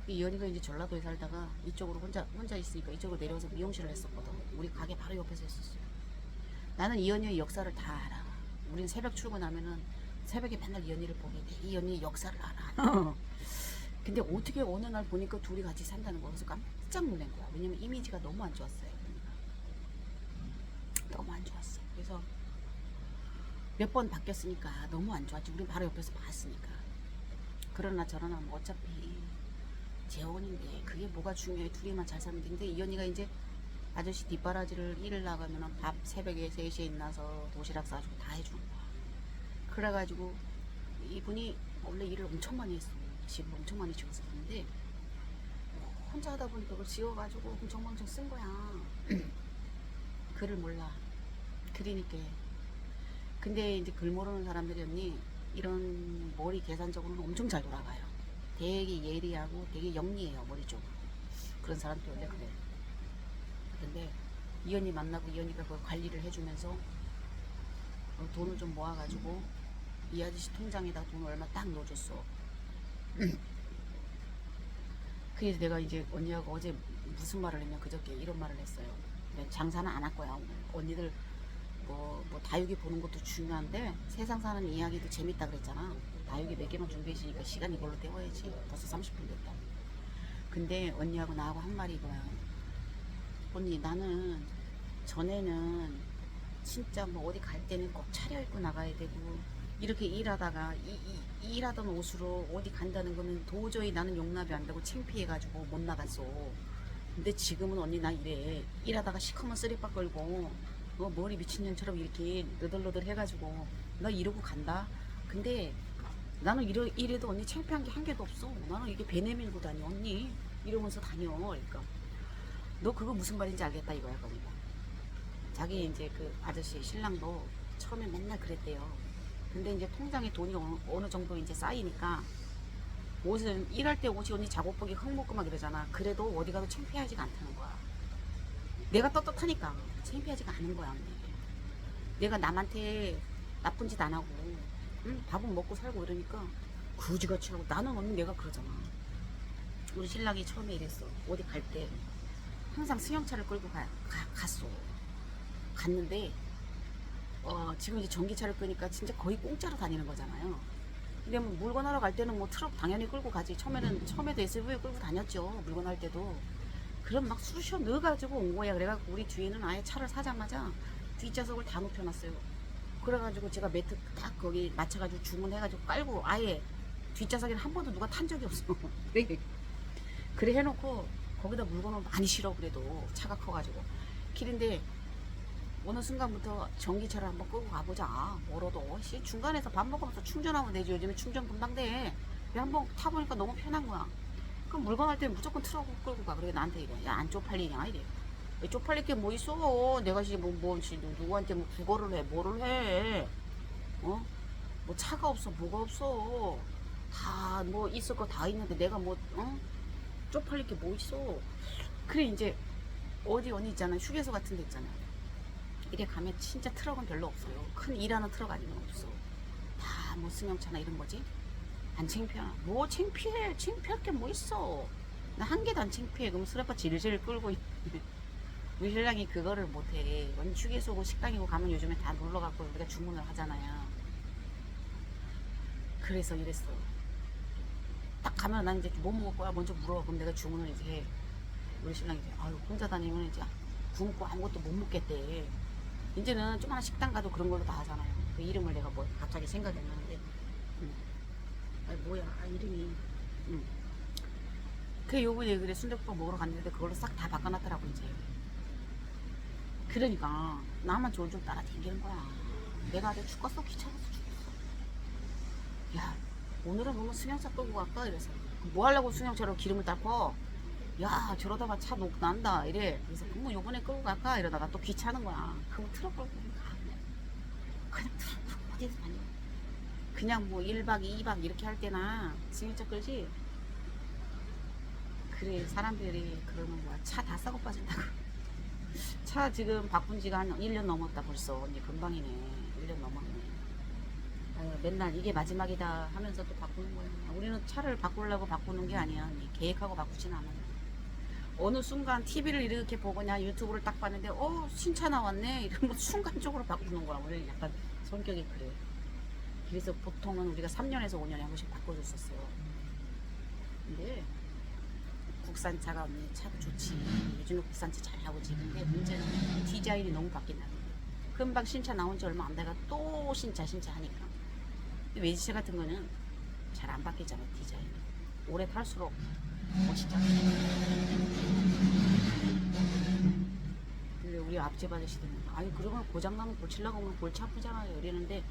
이 언니가 이제 전라도에 살다가 이쪽으로 혼자 있으니까 이쪽으로 내려와서 미용실을 했었거든. 우리 가게 바로 옆에서 했었어요. 나는 이 언니의 역사를 다 알아. 우린 새벽 출근하면은 새벽에 맨날 이 언니를 보게 돼. 이 언니의 역사를 알아. 근데 어떻게 어느 날 보니까 둘이 같이 산다는 거야. 그래서 깜짝 놀란 거야. 왜냐면 이미지가 너무 안 좋았어요. 너무 안 좋았어. 그래서 몇 번 바뀌었으니까 너무 안 좋았지. 우리 바로 옆에서 봤으니까. 그러나 저러나 뭐 어차피 재혼인데 그게 뭐가 중요해. 둘이만 잘 살면 되는데 이 언니가 이제 아저씨 뒷바라지를 일을 나가면은 밥 새벽에 3시에 일어나서 도시락 싸주고 다 해주는 거야. 그래가지고 이분이 원래 일을 엄청 많이 했어. 집을 엄청 많이 지었었는데 혼자 하다 보니까 그걸 지어가지고 엄청 쓴 거야. 글을 몰라. 그러니까 근데 이제 글 모르는 사람들이 언니 이런 머리 계산적으로는 엄청 잘 돌아가요. 되게 예리하고 되게 영리해요. 머리 쪽으로. 그런 사람들 원래 그래. 근데 이 언니 만나고 이 언니가 그걸 관리를 해주면서 돈을 좀 모아가지고 이 아저씨 통장에다 돈 얼마 딱 넣어줬어. 그래서 내가 이제 언니하고 어제 무슨 말을 했냐 그저께 이런 말을 했어요. 장사는 안 할 거야 오늘. 언니들 뭐 다육이 보는 것도 중요한데 세상 사는 이야기도 재밌다 그랬잖아. 다육이 몇 개만 준비했으니까 시간 이걸로 때워야지. 벌써 30분 됐다. 근데 언니하고 나하고 한 말이 이거야. 언니 나는 전에는 진짜 뭐 어디 갈 때는 꼭 차려입고 나가야 되고 이렇게 일하다가 일하던 옷으로 어디 간다는 거는 도저히 나는 용납이 안 되고 창피해가지고 못 나갔어. 근데 지금은 언니 나 이래. 일하다가 시커먼 쓰레빠 끌고 머리 미친년처럼 이렇게 너덜너덜 해가지고 나 이러고 간다. 근데 나는 이래도 언니 창피한 게 한 개도 없어. 나는 이게 배 내밀고 다녀 언니 이러면서 다녀. 그러니까 너 그거 무슨 말인지 알겠다 이거야. 그러니까 자기 이제 그 아저씨 신랑도 처음에 맨날 그랬대요. 근데 이제 통장에 돈이 어느 정도 이제 쌓이니까 옷은 일할 때 옷이 언니 작업복이 흙먹고 막 이러잖아. 그래도 어디 가도 창피하지가 않다는 거야. 내가 떳떳하니까 창피하지가 않은 거야. 언니. 내가 남한테 나쁜 짓 안 하고 응? 밥은 먹고 살고 이러니까 그지같이 하고. 나는 언니 내가 그러잖아. 우리 신랑이 처음에 이랬어. 어디 갈 때 항상 승용차를 끌고 갔어. 갔는데 지금 이제 전기차를 끄니까 진짜 거의 공짜로 다니는 거잖아요. 근데 뭐 물건 하러 갈 때는 뭐 트럭 당연히 끌고 가지. 처음에도 SUV 끌고 다녔죠. 물건 할 때도. 그럼 막 쑤셔 넣어가지고 온 거야. 그래갖고 우리 뒤에는 아예 차를 사자마자 뒷좌석을 다 눕혀놨어요. 그래가지고 제가 매트 딱 거기 맞춰가지고 주문해가지고 깔고 아예 뒷좌석에는 한 번도 누가 탄 적이 없어. 네. 그래 해놓고 거기다 물건을 많이 실어. 그래도 차가 커가지고 길인데 어느 순간부터 전기차를 한번 끌고 가보자. 멀어도 중간에서 밥 먹으면서 충전하면 되지. 요즘에 충전 금방 돼. 한번 타보니까 너무 편한 거야. 그럼 물건 할 때는 무조건 트럭 끌고 가. 그래 나한테 이래. 야 안 쪽팔리냐 이래. 쪽팔릴 게 뭐 있어. 내가 누구한테 뭐 구걸을 해 뭐를 해. 뭐 차가 없어 뭐가 없어. 다 뭐 있을 거 다 있는데 내가 뭐 쪽팔릴 게 뭐 있어. 그래 이제 어디 있잖아. 휴게소 같은 데 있잖아. 이래 가면 진짜 트럭은 별로 없어요. 큰 일하는 트럭 아니면 없어. 다 뭐 승용차나 이런 거지. 안 창피하나? 뭐 창피해. 창피할 게 뭐 있어. 나 한 개도 안 창피해. 그럼 수레바 질질 끌고 우리 신랑이 그거를 못해. 완전 휴게소고 식당이고 가면 요즘에 다 놀러가고 우리가 주문을 하잖아요. 그래서 이랬어. 딱 가면 난 이제 뭐 먹을 거야 먼저 물어. 그럼 내가 주문을 이제 해. 우리 신랑이 이제 아유 혼자 다니면 이제 굶고 아무것도 못 먹겠대. 이제는 조그마한 식당 가도 그런 걸로 다 하잖아요. 그 이름을 내가 뭐 갑자기 생각이 안 나는데. 아니 뭐야 이름이. 그 요번에 그래 순댓국 먹으러 갔는데 그걸로 싹 다 바꿔놨더라고 이제. 그러니까 나만 졸졸 따라 댕기는 거야. 내가 아주 죽겠어. 귀찮아서 죽겠어. 야 오늘은 보면 승용차 끌고 갈까 이래서. 뭐 하려고 승용차로 기름을 닦어. 야 저러다가 차 녹 난다 이래. 그래서 그럼 요번에 끌고 갈까 이러다가 또 귀찮은 거야. 그럼 트럭 끌고 가. 그냥 트럭 끌고 어디서 다녀. 그냥 뭐 1박 2박 이렇게 할 때나 승용차 끌지. 그래 사람들이 그러는 거야. 차 다 썩어 빠진다고. 차 지금 바꾼 지가 한 1년 넘었다 벌써. 언니 금방이네. 1년 넘었네. 아유, 맨날 이게 마지막이다 하면서 또 바꾸는 거야. 우리는 차를 바꾸려고 바꾸는 게 아니야. 언니. 계획하고 바꾸진 않아요. 어느 순간 TV를 이렇게 보거나 유튜브를 딱 봤는데 신차 나왔네 이러면 순간적으로 바꾸는 거야. 우리 약간 성격이 그래. 그래서 보통은 우리가 3년에서 5년에 한 번씩 바꿔줬었어요. 근데 국산차가 언니 차도 좋지. 요즘에 국산차 잘 나오지. 근데 문제는 디자인이 너무 바뀐다는 거야. 금방 신차 나온 지 얼마 안 돼가 또 신차 하니까. 외제차 같은 거는 잘 안 바뀌잖아. 디자인이 오래 탈수록 멋있잖아. 근데 우리 앞집 아저씨들은 아니 그러면 고장나면 고치려고 하면 골치 아프잖아요 이러는데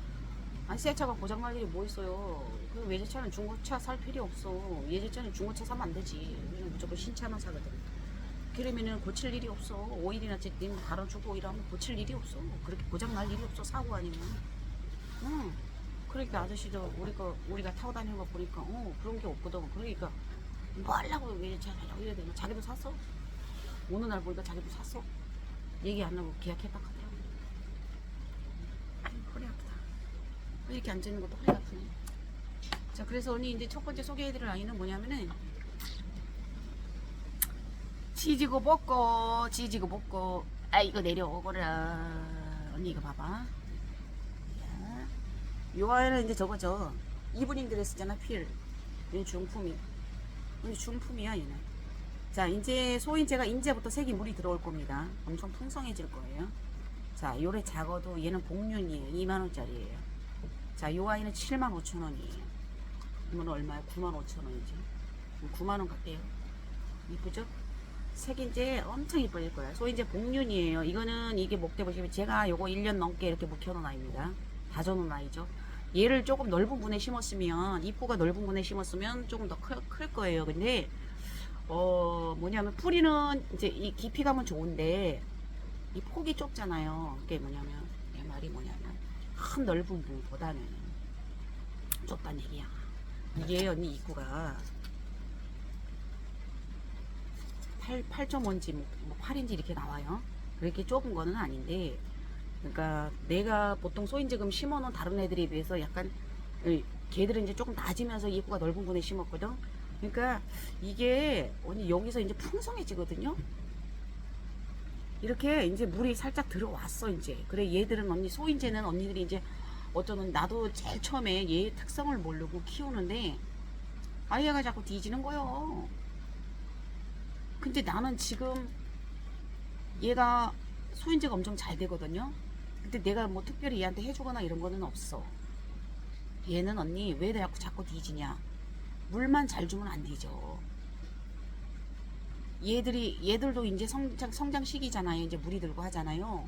아니 새 차가 고장날 일이 뭐 있어요. 그 외제차는 중고차 살 필요 없어. 외제차는 중고차 사면 안 되지. 우리는 무조건 신차만 사거든. 그러면은 고칠 일이 없어. 오일이나 님 갈아주고 이러면 고칠 일이 없어. 그렇게 고장날 일이 없어. 사고 아니면. 그러니까 아저씨도 우리가 타고 다니는 거 보니까 그런 게 없거든. 그러니까 뭐 하려고 외제차 사려고 이래야 되나. 자기도 샀어. 오는 날 보니까 자기도 샀어. 얘기 안 하고 계약했다 하더라고. 아유 허리 아프다. 이렇게 앉아있는 것도 허리 아프네. 자 그래서 언니 이제 첫 번째 소개해드릴 아이는 뭐냐면은 지지고 볶고 아 이거 내려오거라. 언니 이거 봐봐. 요 아이는 이제 저거죠. 이브닝 드레스잖아. 필 얘는 중품이야. 언니 중품이야 얘는. 자 이제 소인제가 이제부터 색이 물이 들어올 겁니다. 엄청 풍성해질 거예요. 자 요래 작아도 얘는 복륜이에요. 2만원짜리예요. 자 요 아이는 75,000원이에요. 이건 얼마야? 95,000원이지. 9만원 갈게요. 이쁘죠? 색이 이제 엄청 이뻐질 거예요. 소인제 복륜이에요. 이거는 이게 목대 보시면 제가 요거 1년 넘게 이렇게 묵혀놓은 아이입니다. 다져놓은 아이죠. 얘를 조금 넓은 분에 심었으면, 입구가 넓은 분에 심었으면 조금 더 클 거예요. 근데 뭐냐면 뿌리는 이제 이 깊이감은 좋은데 이 폭이 좁잖아요. 그게 뭐냐면 내 말이 뭐냐면 큰 넓은 분보다는 좁다는 얘기야. 이게 언니 입구가 8.5인지 뭐 8인지 이렇게 나와요. 그렇게 좁은 거는 아닌데, 그러니까 내가 보통 소인지금 심어놓은 다른 애들에 비해서 약간 걔들은 이제 조금 낮으면서 입구가 넓은 분에 심었거든. 그러니까 이게 언니 여기서 이제 풍성해지거든요. 이렇게 이제 물이 살짝 들어왔어 이제. 그래 얘들은 언니 소인재는 언니들이 이제 어쩌면 나도 제일 처음에 얘 특성을 모르고 키우는데 아이가 자꾸 뒤지는 거요. 근데 나는 지금 얘가 소인재가 엄청 잘 되거든요. 근데 내가 뭐 특별히 얘한테 해주거나 이런 거는 없어. 얘는 언니 왜 자꾸 뒤지냐. 물만 잘 주면 안 뒤져. 얘들도 이제 성장 시기잖아요. 이제 물이 들고 하잖아요.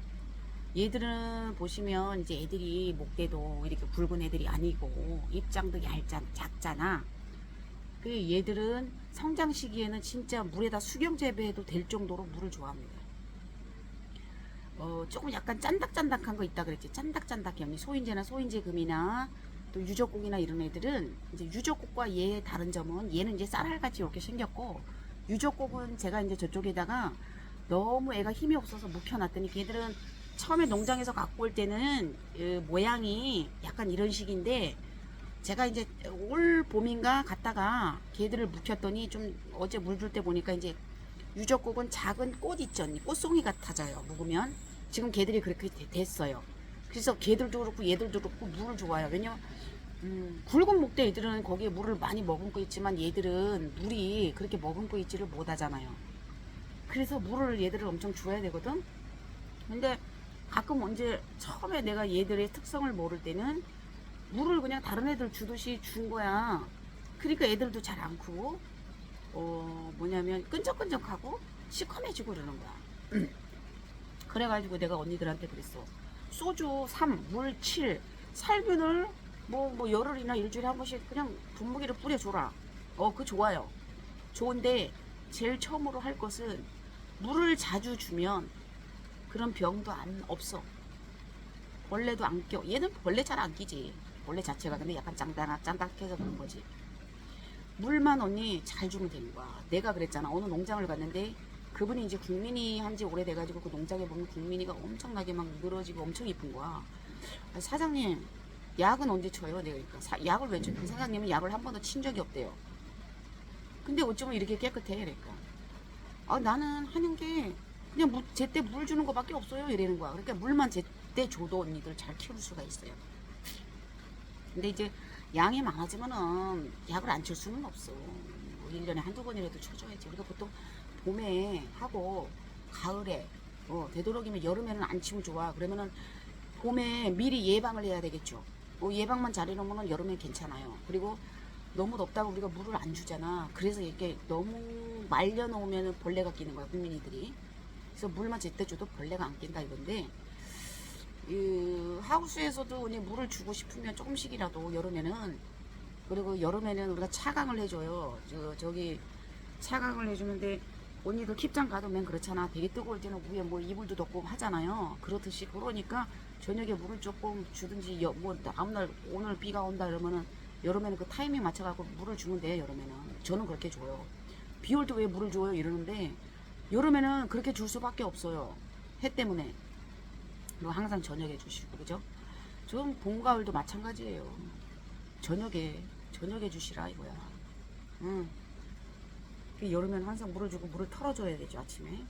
얘들은 보시면 이제 애들이 목대도 이렇게 굵은 애들이 아니고 입장도 작잖아. 그 얘들은 성장 시기에는 진짜 물에다 수경 재배해도 될 정도로 물을 좋아합니다. 조금 약간 짠닥짠닥한 거 있다 그랬지. 짠닥짠닥이 언니 소인재나 소인재금이나 또 유적국이나 이런 애들은 이제 유적국과 얘의 다른 점은 얘는 이제 쌀알같이 이렇게 생겼고 유적국은 제가 이제 저쪽에다가 너무 애가 힘이 없어서 묵혀놨더니 걔들은 처음에 농장에서 갖고 올 때는 모양이 약간 이런 식인데 제가 이제 올 봄인가 갔다가 걔들을 묵혔더니 좀 어제 물 줄 때 보니까 이제 유적국은 작은 꽃 있죠 언니 꽃송이 같아져요 묵으면 지금 걔들이 그렇게 됐어요. 그래서 걔들도 그렇고 얘들도 그렇고 물을 좋아해요. 왜냐면 굵은 목대 애들은 거기에 물을 많이 머금고 있지만 얘들은 물이 그렇게 머금고 있지를 못하잖아요. 그래서 물을 얘들을 엄청 줘야 되거든. 근데 가끔 언제 처음에 내가 얘들의 특성을 모를 때는 물을 그냥 다른 애들 주듯이 준 거야. 그러니까 애들도 잘 안 크고 뭐냐면 끈적끈적하고 시커매지고 그러는 거야. 그래가지고 내가 언니들한테 그랬어. 소주 3, 물 7, 살균을 뭐 열흘이나 일주일에 한 번씩 그냥 분무기를 뿌려줘라. 그거 좋아요. 좋은데 제일 처음으로 할 것은 물을 자주 주면 그런 병도 없어. 벌레도 안 껴. 얘는 벌레 잘 안 끼지. 벌레 자체가 근데 약간 짱닥해서 그런 거지. 물만 언니 잘 주면 되는 거야. 내가 그랬잖아. 어느 농장을 갔는데 그분이 이제 국민이 한지 오래돼가지고 그 농장에 보면 국민이가 엄청나게 막 늘어지고 엄청 이쁜 거야. 사장님 약은 언제 쳐요? 내가 그러니까 약을 왜 쳐? 그 사장님은 약을 한 번도 친 적이 없대요. 근데 어쩌면 이렇게 깨끗해? 그러니까 나는 하는 게 그냥 제때 물 주는 거밖에 없어요 이러는 거야. 그러니까 물만 제때 줘도 언니들 잘 키울 수가 있어요. 근데 이제 양이 많아지면은 약을 안 칠 수는 없어. 뭐 1년에 한두 번이라도 쳐줘야지. 우리가 보통 봄에 하고 가을에 되도록이면 여름에는 안 치면 좋아. 그러면은 봄에 미리 예방을 해야 되겠죠. 예방만 잘해놓으면 여름엔 괜찮아요. 그리고 너무 덥다고 우리가 물을 안 주잖아. 그래서 이렇게 너무 말려놓으면 벌레가 끼는 거야 국민이들이. 그래서 물만 제때 줘도 벌레가 안 낀다 이건데 하우스에서도 그냥 물을 주고 싶으면 조금씩이라도 여름에는. 그리고 여름에는 우리가 차강을 해줘요. 저기 차강을 해주는데 언니도 킵장 가두면 그렇잖아. 되게 뜨거울 때는 위에 뭐 이불도 덮고 하잖아요. 그렇듯이 그러니까 저녁에 물을 조금 주든지 뭐 다음날 오늘 비가 온다 이러면은 여름에는 그 타이밍 맞춰갖고 물을 주면 돼요. 여름에는 저는 그렇게 줘요. 비 올 때 왜 물을 줘요 이러는데 여름에는 그렇게 줄 수밖에 없어요. 해 때문에. 그리고 항상 저녁에 주시고 그죠? 좀 봄 가을도 마찬가지예요. 저녁에 주시라 이거야. 여름에는 항상 물을 주고 물을 털어줘야 되죠 아침에.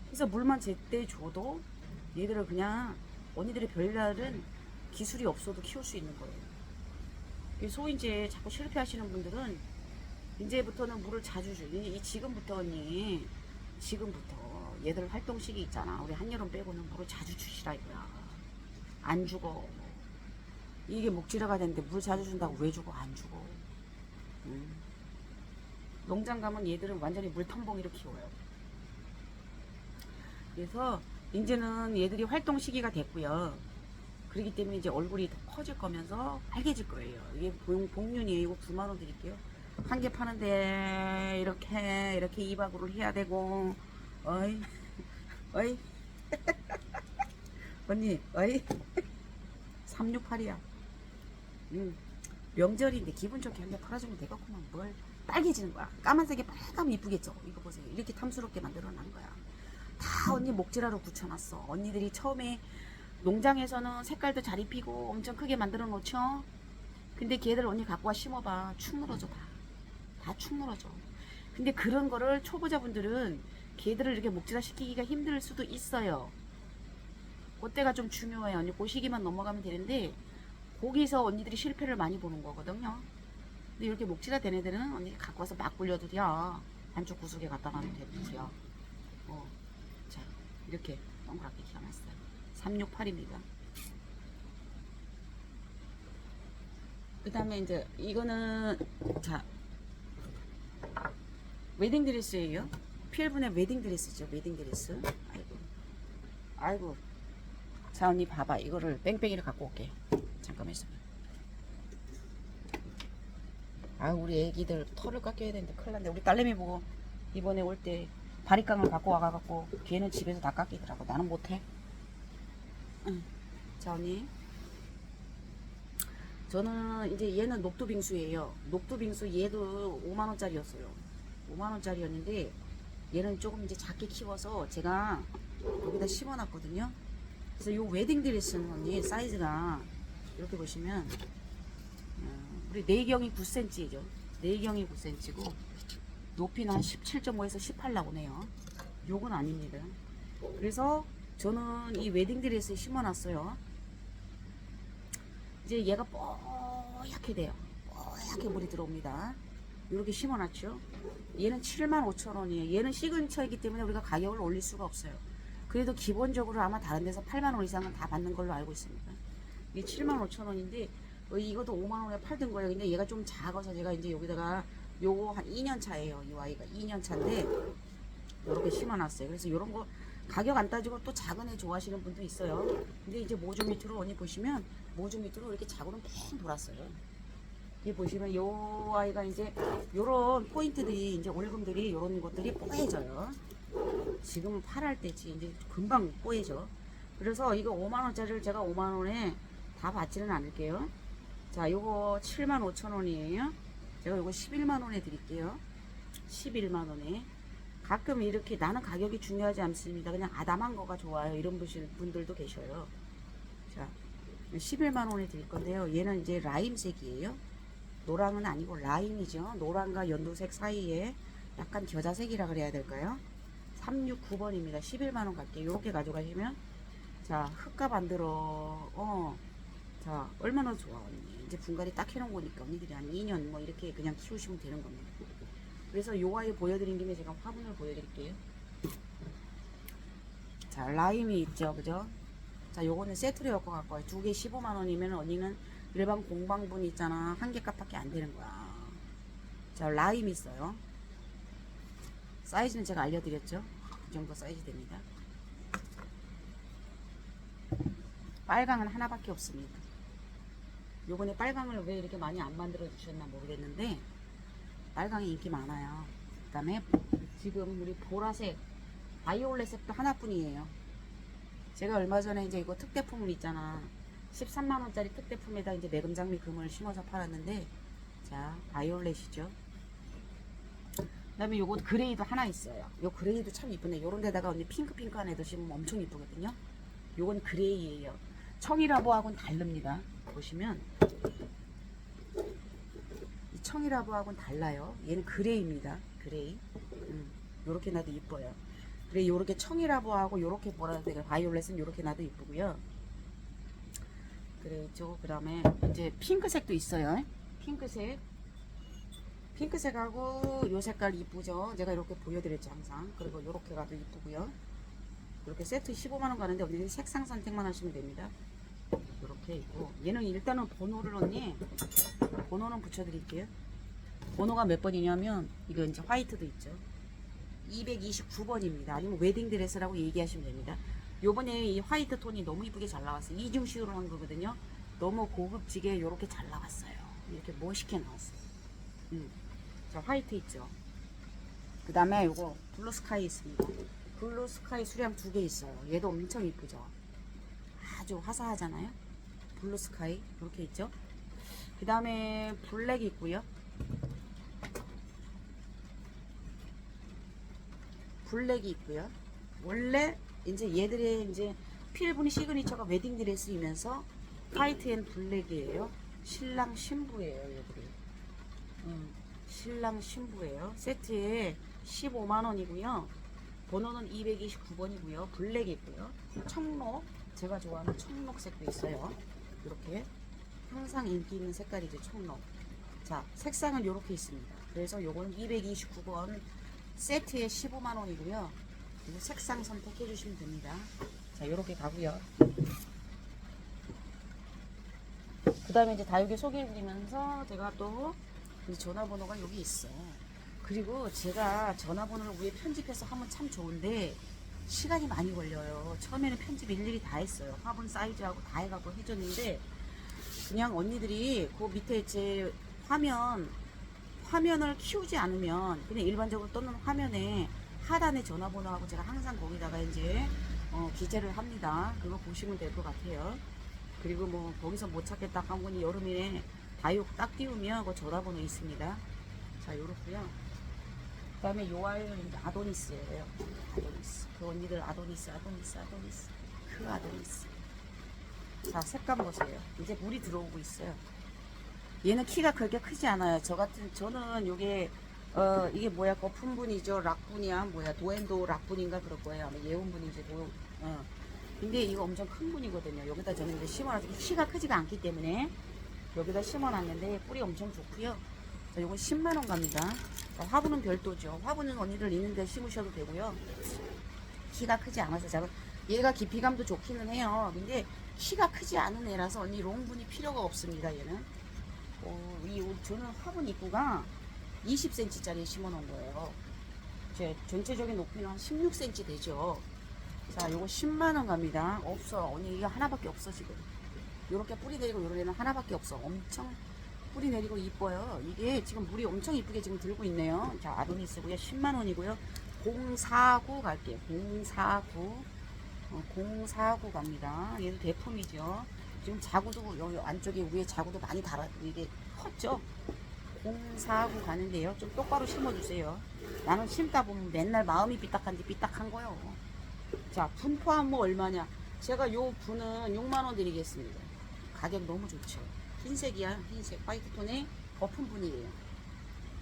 그래서 물만 제때 줘도 얘들을 그냥 언니들이 별다른 기술이 없어도 키울 수 있는 거예요. 소인재 자꾸 실패하시는 분들은 이제부터는 물을 자주 줘. 지금부터 언니 지금부터 얘들 활동 시기 있잖아. 우리 한여름 빼고는 물을 자주 주시라 이거야. 안 죽어. 이게 목지라가 되는데 물 자주 준다고 왜 주고 안 주고. 농장 가면 얘들은 완전히 물텀벙이로 키워요. 그래서 이제는 얘들이 활동 시기가 됐고요. 그렇기 때문에 이제 얼굴이 더 커질 거면서 빨개질 거예요. 이게 복륜이에요. 이거 9만 원 드릴게요. 한 개 파는데 이렇게 이박으로 해야 되고, 어이, 어이, 언니, 어이, 368이야. 명절인데 기분 좋게 한 개 팔아주면 되겠구만. 뭘 빨개지는 거야. 까만색이 빨가면 이쁘겠죠. 이거 보세요. 이렇게 탐스럽게 만들어 놓은 거야. 다 언니 목질하러 붙여놨어. 언니들이 처음에 농장에서는 색깔도 잘 입히고 엄청 크게 만들어 놓죠. 근데 걔들 언니 갖고 와 심어봐. 축 늘어져 다 축 늘어져. 근데 그런 거를 초보자분들은 걔들을 이렇게 목질화 시키기가 힘들 수도 있어요. 그때가 좀 중요해요. 언니 그 시기만 넘어가면 되는데 거기서 언니들이 실패를 많이 보는 거거든요. 근데 이렇게 목질화 된 애들은 언니 갖고 와서 막 굴려도 돼. 한쪽 구석에 갖다 놔도 되고요. 자, 이렇게 동그랗게 기어놨어요. 368입니다. 그 다음에 이제 이거는 자 웨딩드레스예요. 필분의 웨딩드레스죠. 웨딩드레스. 아이고. 자 언니 봐봐. 이거를 뺑뺑이를 갖고 올게. 잠깐만 있어봐. 아 우리 애기들 털을 깎여야 되는데 큰일 났네. 우리 딸내미 보고 이번에 올 때 바리깡을 갖고 와가지고 걔는 집에서 다 깎이더라고. 나는 못해. 응. 자 언니 저는 이제 얘는 녹두빙수예요. 녹두빙수 얘도 5만원짜리였어요. 5만원짜리였는데 얘는 조금 이제 작게 키워서 제가 여기다 심어놨거든요. 그래서 요 웨딩드레스는 언니 사이즈가 이렇게 보시면 우리 내경이 9cm죠. 내경이 9cm고 높이는 한 17.5에서 18 나오네요. 요건 아닙니다. 그래서 저는 이 웨딩드레스에 심어놨어요. 이제 얘가 뽀얗게 돼요. 뽀얗게 물이 들어옵니다. 이렇게 심어놨죠. 얘는 75,000원이에요. 얘는 시그니처이기 때문에 우리가 가격을 올릴 수가 없어요. 그래도 기본적으로 아마 다른 데서 8만원 이상은 다 받는 걸로 알고 있습니다. 이게 75,000원인데 이것도 5만원에 팔던 거예요. 근데 얘가 좀 작아서 제가 이제 여기다가 요거 한 2년 차예요. 이 아이가 2년 차인데 이렇게 심어놨어요. 그래서 이런 거 가격 안 따지고 또 작은 애 좋아하시는 분도 있어요. 근데 이제 모종 밑으로 언니 보시면 모종 밑으로 이렇게 자구는 팽 돌았어요. 이 보시면 요 아이가 이제 요런 포인트들이 이제 올금들이 요런 것들이 뽀해져요. 지금은 8할 때지 이제 금방 뽀해져. 그래서 이거 5만원짜리를 제가 5만원에 다 받지는 않을게요. 자 요거 75,000원이에요. 제가 요거 11만원에 드릴게요. 11만원에. 가끔 이렇게 나는 가격이 중요하지 않습니다. 그냥 아담한 거가 좋아요. 이런 분들도 계셔요. 자 11만원에 드릴 건데요. 얘는 이제 라임색이에요. 노랑은 아니고 라임이죠. 노랑과 연두색 사이에 약간 겨자색이라 그래야 될까요? 369번입니다. 11만원 갈게요. 요렇게 가져가시면 자 흙값 안 들어. 자 얼마나 좋아 언니. 이제 분갈이 딱 해놓은 거니까 언니들이 한 2년 뭐 이렇게 그냥 키우시면 되는 겁니다. 그래서 요 아이 보여드린 김에 제가 화분을 보여드릴게요. 자 라임이 있죠. 그죠? 자 요거는 세트로 엮어 갖고 와요. 두 개 15만원이면 언니는 일반 공방분 있잖아. 한 개 값밖에 안 되는 거야. 자 라임 있어요. 사이즈는 제가 알려드렸죠. 이 정도 사이즈 됩니다. 빨강은 하나밖에 없습니다. 요번에 빨강을 왜 이렇게 많이 안 만들어 주셨나 모르겠는데 빨강이 인기 많아요. 그 다음에 지금 우리 보라색 바이올렛색도 하나뿐이에요. 제가 얼마 전에 이제 이거 특대품을 있잖아. 13만원짜리 특대품에다 이제 매금장미 금을 심어서 팔았는데 자 바이올렛이죠. 그 다음에 요거 그레이도 하나 있어요. 요 그레이도 참 이쁘네. 요런 데다가 언니 핑크한 애도 심으면 엄청 이쁘거든요. 요건 그레이예요. 청이라보하고는 다릅니다. 보시면 이 청이라보하고는 달라요. 얘는 그레이입니다. 그레이. 요렇게 나도 이뻐요. 그래 요렇게 청이라보하고 요렇게 뭐라 해야 되나 바이올렛은 요렇게 나도 이쁘고요. 그래죠. 그 다음에 이제 핑크색도 있어요. 핑크색하고 요 색깔 이쁘죠. 제가 이렇게 보여드렸죠 항상. 그리고 요렇게 가도 이쁘고요. 이렇게 세트 15만원 가는데 언니 색상 선택만 하시면 됩니다. 이렇게 있고 얘는 일단은 번호를 언니 번호는 붙여드릴게요. 번호가 몇 번이냐면 이거 이제 화이트도 있죠. 229번입니다. 아니면 웨딩드레스라고 얘기하시면 됩니다. 요번에 이 화이트 톤이 너무 이쁘게 잘 나왔어요. 이중 시우로 한 거거든요. 너무 고급지게 요렇게 잘 나왔어요. 이렇게 멋있게 나왔어요. 자, 화이트 있죠. 그 다음에 요거 블루 스카이 있습니다. 블루 스카이 수량 2개 있어요. 얘도 엄청 이쁘죠. 아주 화사하잖아요. 블루 스카이 이렇게 있죠. 그 다음에 블랙이 있고요. 블랙이 있고요. 원래 이제 얘들의 이제 필분이 시그니처가 웨딩 드레스이면서 화이트 앤 블랙이에요. 신랑 신부예요, 얘들이. 신랑 신부예요. 세트에 15만 원이고요. 번호는 229번이고요. 블랙이고요. 청록, 제가 좋아하는 청록색도 있어요. 이렇게 항상 인기 있는 색깔이죠, 청록. 자, 색상은 이렇게 있습니다. 그래서 요거는 229번 세트에 15만 원이고요. 그리고 색상 선택해 주시면 됩니다. 자, 요렇게 가고요. 그 다음에 이제 다육이 소개해 드리면서 제가 또 전화번호가 여기 있어. 그리고 제가 전화번호를 위에 편집해서 하면 참 좋은데 시간이 많이 걸려요. 처음에는 편집 일일이 다 했어요. 화분 사이즈하고 다 해갖고 해줬는데 그냥 언니들이 그 밑에 제 화면을 키우지 않으면 그냥 일반적으로 떠는 화면에 하단에 전화번호하고 제가 항상 거기다가 이제 기재를 합니다. 그거 보시면 될 것 같아요. 그리고 뭐 거기서 못 찾겠다 하면 여름에 다육 딱 띄우면 그 전화번호 있습니다. 자, 요렇고요. 그 다음에 요 아이는 아도니스예요. 아도니스. 그 언니들 아도니스. 그 아도니스. 자, 색감 보세요. 이제 물이 들어오고 있어요. 얘는 키가 그렇게 크지 않아요. 저는 요게 이게 뭐야, 거품분이죠. 락분이야, 뭐야, 도엔도 락분인가 그럴 거예요. 아마 예온분인지 근데 이거 엄청 큰 분이거든요. 여기다 저는 이제 심어놨어요. 키가 크지가 않기 때문에 여기다 심어놨는데 뿌리 엄청 좋고요. 자, 요건 10만 원 갑니다. 자, 화분은 별도죠. 화분은 언니들 있는데 심으셔도 되고요. 키가 크지 않아서 작은, 얘가 깊이감도 좋기는 해요. 근데 키가 크지 않은 애라서 언니 롱분이 필요가 없습니다. 얘는. 저는 화분 입구가 20cm짜리 심어놓은 거예요. 제 전체적인 높이는 한 16cm 되죠. 자, 요거 10만원 갑니다. 없어. 언니 이거 하나밖에 없어, 지금. 요렇게 뿌리 내리고 요런 애는 하나밖에 없어. 엄청 뿌리 내리고 이뻐요. 이게 지금 물이 엄청 이쁘게 지금 들고 있네요. 자, 아도니스고요. 10만원이고요. 049 갈게요. 049. 049 갑니다. 얘도 대품이죠. 지금 자구도 여기 안쪽에 위에 자구도 많이 이게 컸죠. 049 가는데요. 좀 똑바로 심어주세요. 나는 심다 보면 맨날 마음이 삐딱한지 삐딱한 거요. 자, 분 포함 뭐 얼마냐? 제가 요 분은 6만 원 드리겠습니다. 가격 너무 좋죠. 흰색이야, 흰색 화이트 톤의 거품 분이에요.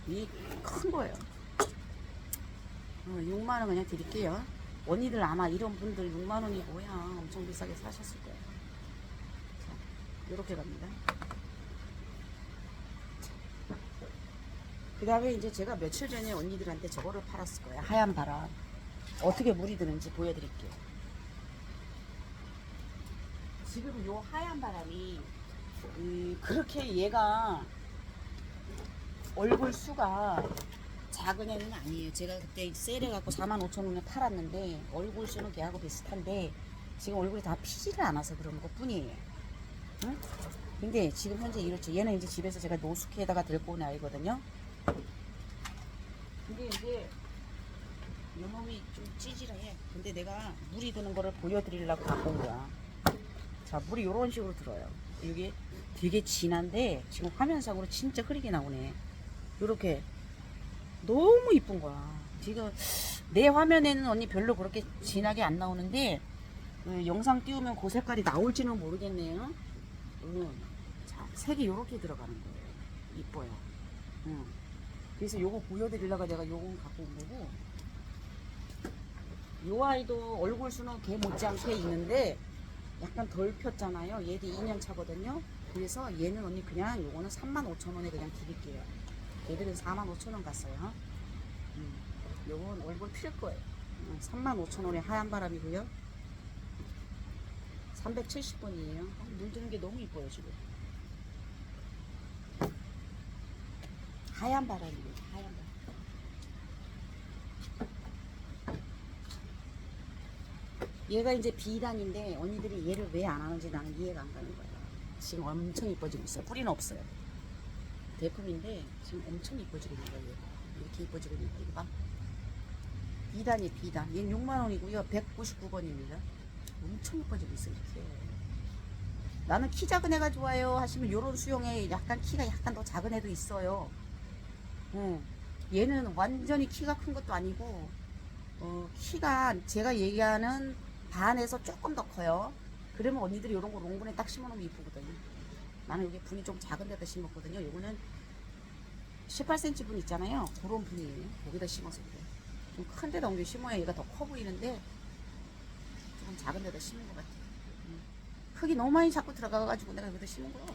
이 큰 거예요. 6만 원 그냥 드릴게요. 언니들 아마 이런 분들 6만 원이 뭐야, 엄청 비싸게 사셨을 거예요. 자, 요렇게 갑니다. 그 다음에 이제 제가 며칠 전에 언니들한테 저거를 팔았을 거예요. 하얀 바람. 어떻게 물이 드는지 보여드릴게요. 지금 요 하얀 바람이 그렇게 얘가 얼굴 수가 작은 애는 아니에요. 제가 그때 세일해갖고 45,000원에 팔았는데 얼굴 수는 걔하고 비슷한데 지금 얼굴이 다 피지를 않아서 그런 것 뿐이에요. 응? 근데 지금 현재 이렇죠. 얘는 이제 집에서 제가 노숙해다가 데리고 온 아이거든요. 근데 이제 요놈이 좀 찌질해. 근데 내가 물이 드는 거를 보여드리려고 갖고 온 거야. 자, 물이 요런 식으로 들어요. 이게 되게 진한데 지금 화면상으로 진짜 흐리게 나오네. 요렇게 너무 이쁜 거야. 지금 내 화면에는 언니 별로 그렇게 진하게 안 나오는데 영상 띄우면 그 색깔이 나올지는 모르겠네요. 자, 색이 요렇게 들어가는 거예요. 이뻐요. 그래서 요거 보여드리려고 내가 요건 갖고 온 거고, 요 아이도 얼굴 수는 걔 못지않게 있는데 약간 덜 폈잖아요. 얘도 2년 차거든요. 그래서 얘는 언니 그냥 요거는 35,000원에 그냥 드릴게요. 얘들은 45,000원 갔어요. 요건 얼굴 필 거예요. 35,000원에 하얀 바람이고요. 370번이에요. 물 드는 게 너무 이뻐요, 지금. 하얀 바람이에요. 하얀 바람. 얘가 이제 비단인데 언니들이 얘를 왜 안 하는지 나는 이해가 안 가는 거야. 지금 엄청 이뻐지고 있어요. 뿌리는 없어요. 대품인데 지금 엄청 이뻐지고 있는 거예요. 이렇게 이뻐지고 있는 거 이거 봐. 비단이 비단. 얘는 6만원이고요. 199번입니다. 엄청 이뻐지고 있어요. 이렇게. 나는 키 작은 애가 좋아요 하시면 요런 수영에 약간 키가 약간 더 작은 애도 있어요. 얘는 완전히 키가 큰 것도 아니고 키가 제가 얘기하는 반에서 조금 더 커요. 그러면 언니들이 이런 거 롱분에 딱 심어놓으면 이쁘거든요. 나는 여기 분이 좀 작은 데다 심었거든요. 요거는 18cm 분 있잖아요. 그런 분이에요. 여기다 심어서 그래. 좀 큰 데다 옮겨 심어야 얘가 더 커 보이는데 조금 작은 데다 심은 것 같아요. 흙이 너무 많이 자꾸 들어가가지고 내가 여기다 심은 거야.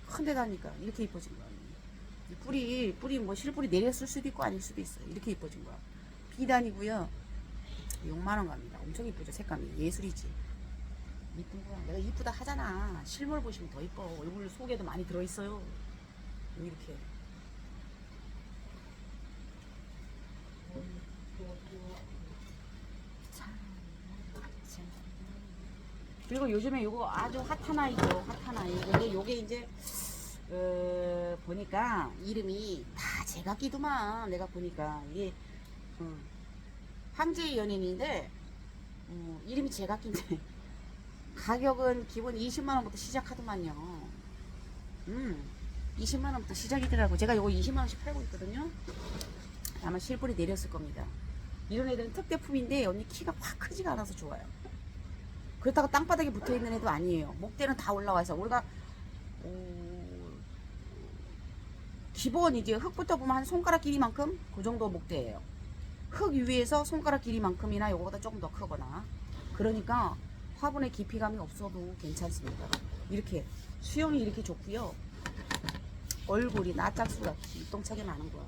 큰 데다 하니까 이렇게 이뻐진 거야. 뿌리 뭐 실뿌리 내렸을 수도 있고 아닐 수도 있어요. 이렇게 이뻐진 거야. 비단이고요. 6만원 갑니다. 엄청 이쁘죠. 색감이 예술이지. 이쁜 거야. 내가 이쁘다 하잖아. 실물 보시면 더 이뻐. 얼굴 속에도 많이 들어있어요. 이렇게. 그리고 요즘에 요거 아주 핫한 아이죠. 핫한 아이. 근데 요게 이제 보니까 이름이 다 제각기더만. 내가 보니까 이게 황제의 연인인데 이름이 제각기인데 가격은 기본 20만원부터 시작하더만요. 20만원부터 시작이더라고. 제가 요거 20만원씩 팔고 있거든요. 아마 실물이 내렸을 겁니다. 이런 애들은 특대품인데 언니 키가 확 크지가 않아서 좋아요. 그렇다고 땅바닥에 붙어있는 애도 아니에요. 목대는 다 올라와서 우리가 기본 이제 흙부터 보면 한 손가락 길이만큼 그 정도 목대예요. 흙 위에서 손가락 길이만큼이나 요거보다 조금 더 크거나. 그러니까 화분에 깊이감이 없어도 괜찮습니다. 이렇게 수영이 이렇게 좋고요. 얼굴이 낯짝수가 기똥차게 많은 거야.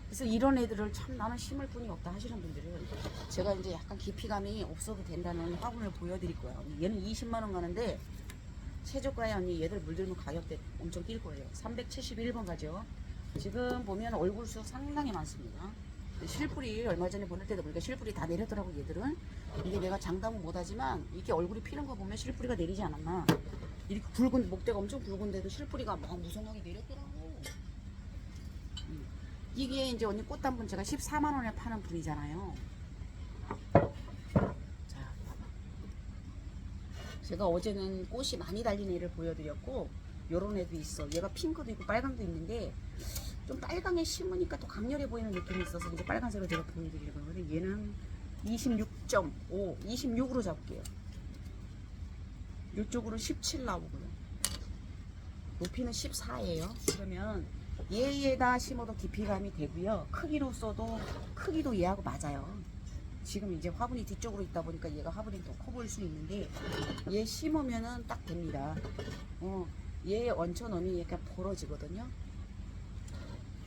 그래서 이런 애들을 참 나는 심을 뿐이 없다 하시는 분들은 제가 이제 약간 깊이감이 없어도 된다는 화분을 보여드릴 거예요. 얘는 20만원 가는데 최저가에 언니 얘들 물들면 가격대 엄청 뛸 거예요. 371번 가죠. 지금 보면 얼굴 수 상당히 많습니다. 실뿌리 얼마 전에 보낼 때도 보니까 실뿌리 다 내렸더라고 얘들은. 이게 내가 장담은 못하지만 이게 얼굴이 피는 거 보면 실뿌리가 내리지 않았나. 이렇게 굵은 목대가 엄청 굵은데도 실뿌리가 막 무성하게 내렸더라고. 이게 이제 언니 꽃단분 제가 14만원에 파는 분이잖아요. 자, 봐봐. 제가 어제는 꽃이 많이 달린 애를 보여드렸고 요런 애도 있어. 얘가 핑크도 있고 빨강도 있는데 좀 빨강에 심으니까 또 강렬해 보이는 느낌이 있어서 이제 빨간색으로 제가 보여드리려고 하는데 얘는 26.5, 26으로 잡을게요. 이쪽으로 17 나오고요. 높이는 14예요. 그러면 얘에다 심어도 깊이감이 되고요. 크기로서도 크기도 얘하고 맞아요. 지금 이제 화분이 뒤쪽으로 있다 보니까 얘가 화분이 더 커 보일 수 있는데 얘 심으면은 딱 됩니다. 얘 얹혀놓으면 약간 벌어지거든요.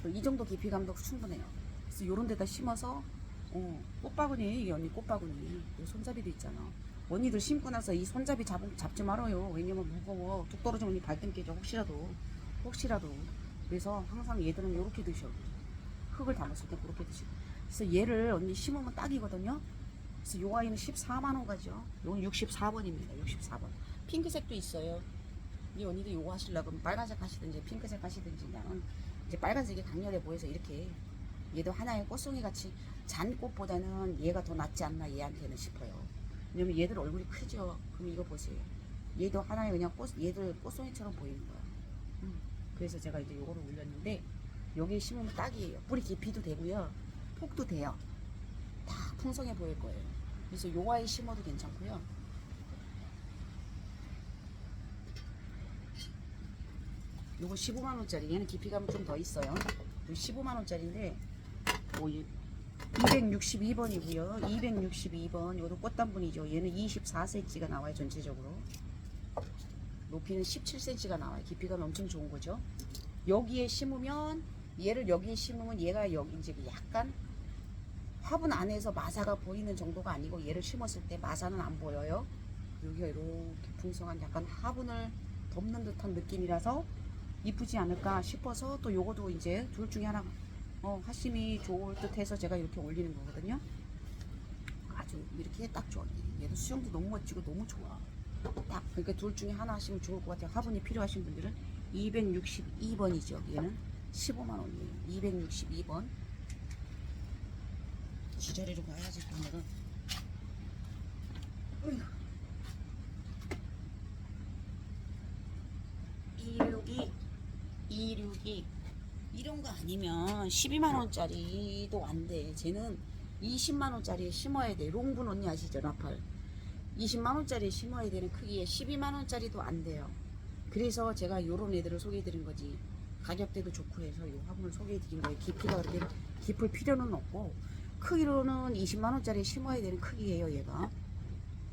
이 정도 깊이감도 충분해요. 그래서 요런 데다 심어서 꽃바구니, 이게 언니 꽃바구니 손잡이도 있잖아. 언니들 심고 나서 이 손잡이 잡지 말아요. 왜냐면 무거워. 뚝 떨어지면 언니 발등 깨져. 혹시라도. 그래서 항상 얘들은 요렇게 드셔. 흙을 담았을 때 그렇게 드시고. 그래서 얘를 언니 심으면 딱이거든요. 그래서 요 아이는 14만원 가죠. 요건 64번입니다. 64번. 핑크색도 있어요. 이 언니도 요거 하시려고 하면 빨간색 하시든지 핑크색 하시든지. 나는 이제 빨간색이 강렬해 보여서 이렇게 얘도 하나의 꽃송이 같이 잔꽃보다는 얘가 더 낫지 않나 얘한테는 싶어요. 왜냐면 얘들 얼굴이 크죠. 그럼 이거 보세요. 얘도 하나의 그냥 얘들 꽃송이처럼 보이는 거야. 그래서 제가 이제 요거를 올렸는데 여기에 심으면 딱이에요. 뿌리 깊이도 되고요. 폭도 돼요. 다 풍성해 보일 거예요. 그래서 요 아이 심어도 괜찮고요. 요거 15만원짜리. 얘는 깊이감이 좀 더 있어요. 15만원짜리인데 262번이고요 262번 요도 꽃단분이죠. 얘는 24cm가 나와요. 전체적으로 높이는 17cm가 나와요. 깊이감이 엄청 좋은 거죠. 여기에 심으면 얘를 여기에 심으면 얘가 여기 이제 약간 화분 안에서 마사가 보이는 정도가 아니고 얘를 심었을 때 마사는 안 보여요. 여기가 이렇게 풍성한 약간 화분을 덮는 듯한 느낌이라서 이쁘지 않을까 싶어서 또 요거도 이제 둘 중에 하나 하심이 좋을 듯 해서 제가 이렇게 올리는 거거든요. 아주 이렇게 딱 좋아. 얘도 수영도 너무 멋지고 너무 좋아. 딱 그러니까 둘 중에 하나 하시면 좋을 것 같아요. 화분이 필요하신 분들은 262번이죠. 얘는 15만 원이에요. 262번. 지자리로 가야지 오늘은. 262 이런 거 아니면 12만 원짜리도 안 돼. 쟤는 20만 원짜리에 심어야 돼. 롱분 언니 아시죠? 나팔. 20만 원짜리 심어야 되는 크기에 12만 원짜리도 안 돼요. 그래서 제가 요런 애들을 소개해 드린 거지. 가격대도 좋고 해서 요 화분을 소개해 드린 거예요. 깊이가 그렇게 깊을 필요는 없고 크기로는 20만 원짜리 심어야 되는 크기예요, 얘가.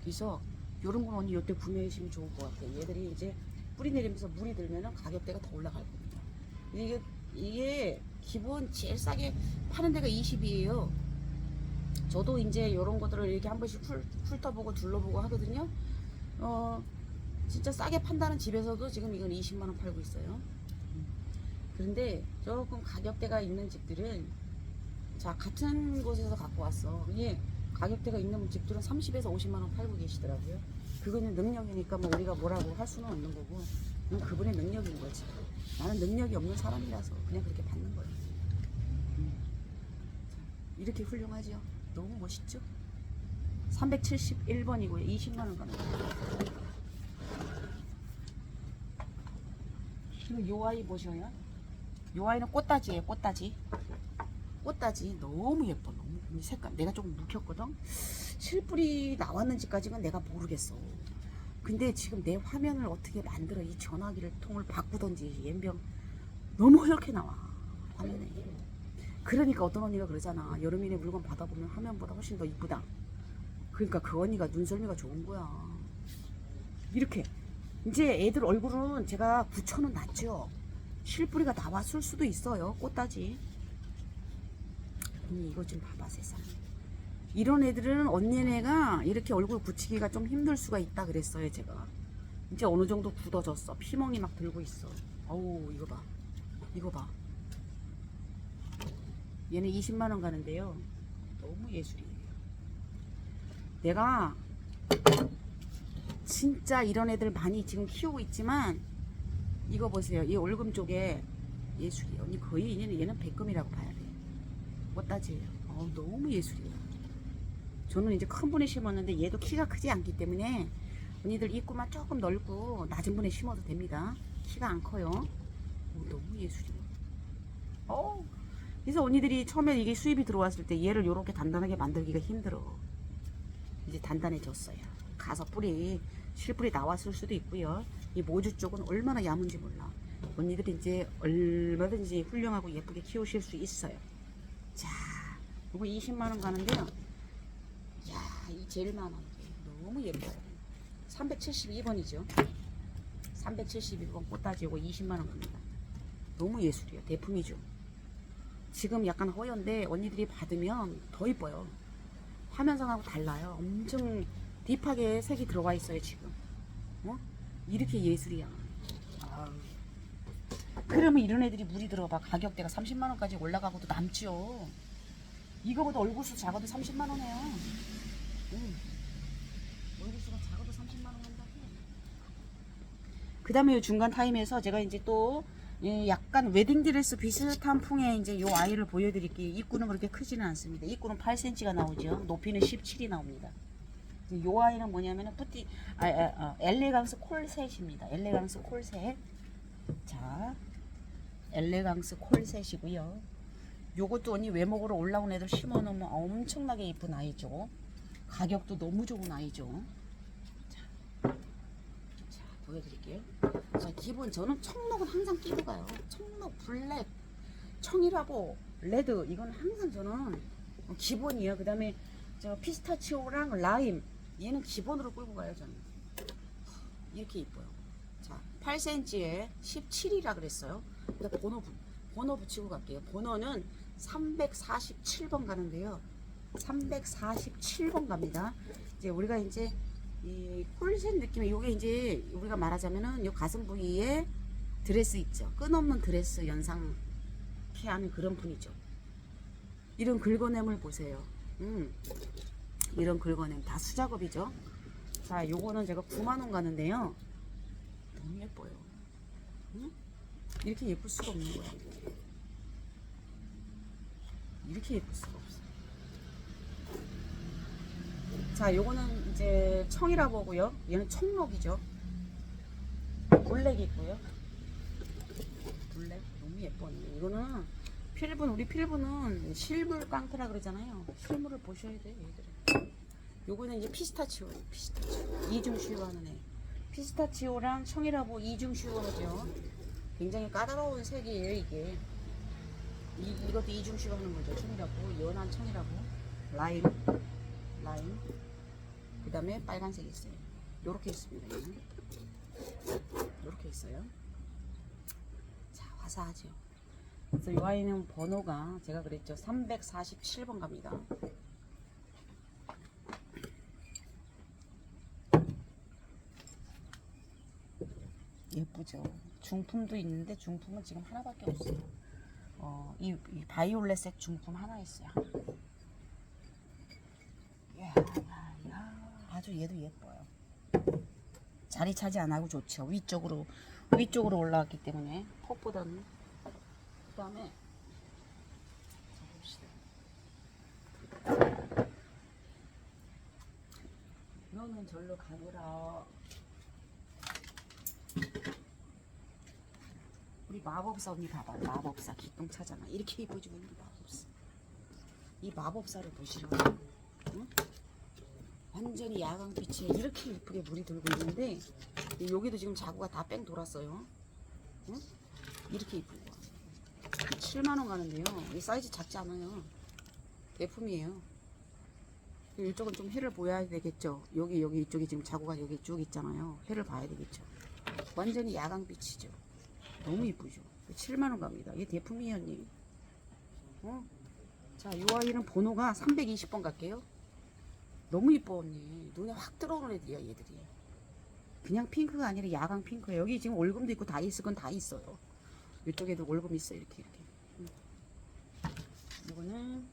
그래서 요런 건 언니 요때 구매하시면 좋을 것 같아요. 얘들이 이제 뿌리 내리면서 물이 들면은 가격대가 더 올라갈 겁니다. 이게 기본 제일 싸게 파는 데가 20이에요. 저도 이제 요런 것들을 이렇게 한 번씩 훑어보고 둘러보고 하거든요. 진짜 싸게 판다는 집에서도 지금 이건 20만 원 팔고 있어요. 그런데 조금 가격대가 있는 집들은 자 같은 곳에서 갖고 왔어. 이게 가격대가 있는 집들은 30에서 50만 원 팔고 계시더라고요. 그거는 능력이니까 뭐 우리가 뭐라고 할 수는 없는 거고 그분의 능력인 거지. 나는 능력이 없는 사람이라서 그냥 그렇게 받는 거예요. 이렇게 훌륭하죠. 너무 멋있죠. 371번이고요. 20만 원 갑니다. 그리고 요 아이 보셔요. 요 아이는 꽃다지예요. 꽃다지. 꽃다지 너무 예뻐. 너무 색깔 내가 조금 묵혔거든. 실뿌리 나왔는지까지는 내가 모르겠어. 근데 지금 내 화면을 어떻게 만들어 이 전화기를 통을 바꾸던지 연병 너무 허옇게 나와 화면에. 그러니까 어떤 언니가 그러잖아. 여름이네 물건 받아보면 화면보다 훨씬 더 이쁘다. 그러니까 그 언니가 눈썰미가 좋은 거야. 이렇게 이제 애들 얼굴은 제가 붙여는 놨죠. 실뿌리가 나왔을 수도 있어요. 꽃다지. 언니 이거 좀 봐봐 세상에. 이런 애들은 언니네가 이렇게 얼굴 굳히기가 좀 힘들 수가 있다 그랬어요. 제가 이제 어느 정도 굳어졌어. 피멍이 막 들고 있어. 어우 이거 봐. 이거 봐. 얘는 20만 원 가는데요. 너무 예술이에요. 내가 진짜 이런 애들 많이 지금 키우고 있지만 이거 보세요. 이 올금 쪽에 예술이에요. 언니 거의 얘는 백금이라고 봐야 돼. 꽃다지예요. 너무 예술이에요. 저는 이제 큰 분에 심었는데 얘도 키가 크지 않기 때문에 언니들 입구만 조금 넓고 낮은 분에 심어도 됩니다. 키가 안 커요. 너무 예술이에요. 그래서 언니들이 처음에 이게 수입이 들어왔을 때 얘를 이렇게 단단하게 만들기가 힘들어. 이제 단단해졌어요. 가서 뿌리 실뿌리 나왔을 수도 있고요. 이 모주 쪽은 얼마나 야문지 몰라. 언니들이 이제 얼마든지 훌륭하고 예쁘게 키우실 수 있어요. 자, 이거 20만 원 가는데요. 야, 이 제일 많아. 너무 예뻐요. 372번이죠. 372번 꽃다지고 20만 원 갑니다. 너무 예술이에요. 대품이죠. 지금 약간 허연데 언니들이 받으면 더 이뻐요. 화면상하고 달라요. 엄청 딥하게 색이 들어가 있어요 지금. 이렇게 예술이야. 그러면 이런 애들이 물이 들어봐. 가격대가 30만 원까지 올라가고도 남죠. 이거보다 얼굴수 작아도 30만 원이에요. 얼굴수가 작아도 30만 원 한다고. 그 다음에 이 중간 타임에서 제가 이제 또 약간 웨딩드레스 비슷한 풍의 이제 요 아이를 보여드릴게요. 입구는 그렇게 크지는 않습니다. 입구는 8cm가 나오죠. 높이는 17이 나옵니다. 요 아이는 뭐냐면은 엘레강스 콜셋입니다. 엘레강스 콜셋. 자, 엘레강스 콜셋이고요. 요것도 언니 외목으로 올라온 애들 심어놓으면 엄청나게 이쁜 아이죠. 가격도 너무 좋은 아이죠. 자, 보여드릴게요. 자, 기본 저는 청록은 항상 끼고 가요. 청록, 블랙, 청이라고, 레드 이건 항상 저는 기본이에요. 그 다음에 저 피스타치오랑 라임 얘는 기본으로 끌고 가요. 저는 이렇게 이뻐요. 자, 8cm에 17이라 그랬어요. 그러니까 번호 붙이고 갈게요. 번호는 347번 가는데요. 347번 갑니다. 이제 우리가 이제 이 콜셋 느낌의 요게 이제 우리가 말하자면은 요 가슴 부위에 드레스 있죠. 끈없는 드레스 연상케 하는 그런 분이죠. 이런 긁어냄을 보세요. 이런 긁어냄 다 수작업이죠. 자, 요거는 제가 9만원 가는데요. 너무 예뻐요. 응? 이렇게 예쁠 수가 없는 거야. 이렇게 예쁠 수가 없어. 자, 요거는 이제 청이라 보고요. 얘는 청록이죠. 블랙이고요. 블랙 너무 예뻐요. 이거는 필분, 우리 필분은 실물 깡패라 그러잖아요. 실물을 보셔야 돼, 얘들은. 요거는 이제 피스타치오, 피스타치오. 이중슈 하는 애. 피스타치오랑 청이라보 이중슈거죠. 굉장히 까다로운 색이에요, 이게. 이것도 이중슈 하는 거죠. 청이라보, 연한 청이라보, 라임. 그 다음에 빨간색이 있어요. 요렇게 있습니다. 얘는. 요렇게 있어요. 자, 화사하죠. 그래서 이 아이는 번호가 제가 그랬죠. 347번 갑니다. 예쁘죠. 중품도 있는데 중품은 지금 하나밖에 없어요. 이 바이올렛색 중품 하나 있어요. 아주 얘도 예뻐요. 자리 차지 안 하고 좋죠. 위쪽으로 올라왔기 때문에 퍽보다는. 그 다음에 너는 절로 가거라. 우리 마법사 언니 봐봐. 마법사 기똥차잖아. 이렇게 예쁘지 우리 마법사. 이 마법사를 보시라고. 응? 완전히 야광빛에 이렇게 예쁘게 물이 들고 있는데 여기도 지금 자구가 다 뺑 돌았어요. 응? 이렇게 예쁜 거 7만원 가는데요. 이 사이즈 작지 않아요. 대품이에요. 이쪽은 좀 해를 보여야 되겠죠. 여기 이쪽에 지금 자구가 여기 쭉 있잖아요. 해를 봐야 되겠죠. 완전히 야광빛이죠. 너무 이쁘죠. 7만원 갑니다. 이게 대품이에요, 언니. 자, 이 아이는 번호가 320번 갈게요. 너무 이뻐, 언니. 눈에 확 들어오는 애들이야, 얘들이. 그냥 핑크가 아니라 야광 핑크예요. 여기 지금 올금도 있고 다 있을 건 다 있어요. 이쪽에도 올금 있어요, 이렇게. 이거는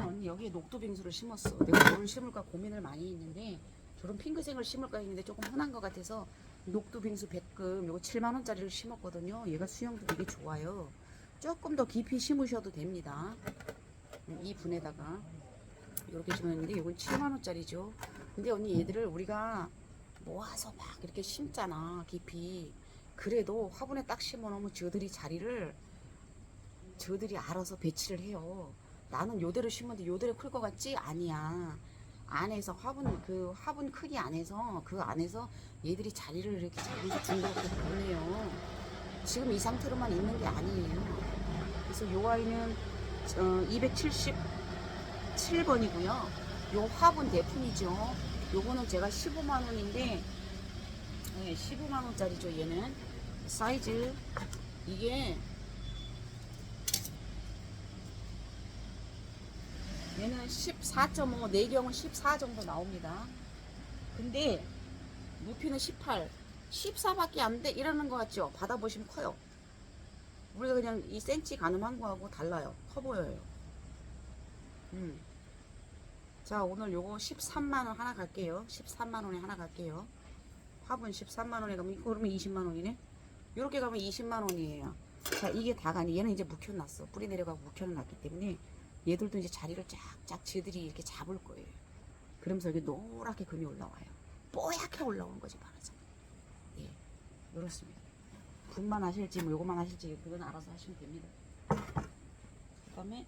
언니 여기에 녹두빙수를 심었어. 내가 뭘 심을까 고민을 많이 했는데 저런 핑크색을 심을까 했는데 조금 흔한 것 같아서 녹두빙수 100금 요거 7만원짜리를 심었거든요. 얘가 수영도 되게 좋아요. 조금 더 깊이 심으셔도 됩니다. 이 분에다가 이렇게 심었는데 이건 7만원짜리죠. 근데 언니 얘들을 우리가 모아서 막 이렇게 심잖아, 깊이. 그래도 화분에 딱 심어 놓으면 저들이 알아서 배치를 해요. 나는 요대로 심었는데 요대로 클 것 같지? 아니야. 안에서 화분 크기 안에서 그 안에서 얘들이 자리를 이렇게 자기가 둥그렇게 보내요. 지금 이 상태로만 있는 게 아니에요. 그래서 요 아이는 277번이고요. 요 화분 대품이죠. 요거는 제가 15만원인데 네, 15만원짜리죠. 얘는 사이즈 이게 얘는 14.5 내경은 14 정도 나옵니다. 근데 무피는 18 14밖에 안 돼 이러는 것 같죠. 받아보시면 커요. 우리가 그냥 2cm 가늠한 거하고 달라요. 커 보여요. 자, 오늘 요거 13만원 하나 갈게요. 13만원에 하나 갈게요. 화분 13만원에 가면 그러면 20만원이네. 요렇게 가면 20만원이에요. 자, 이게 다 가니 얘는 이제 묵혀놨어. 뿌리 내려가고 묵혀놨기 때문에 얘들도 이제 자리를 쫙쫙 쟤들이 이렇게 잡을 거예요. 그러면서 여기 노랗게 금이 올라와요. 뽀얗게 올라오는 거지 말하자면. 예, 요렇습니다. 분만 하실지 뭐 요거만 하실지 그건 알아서 하시면 됩니다. 그 다음에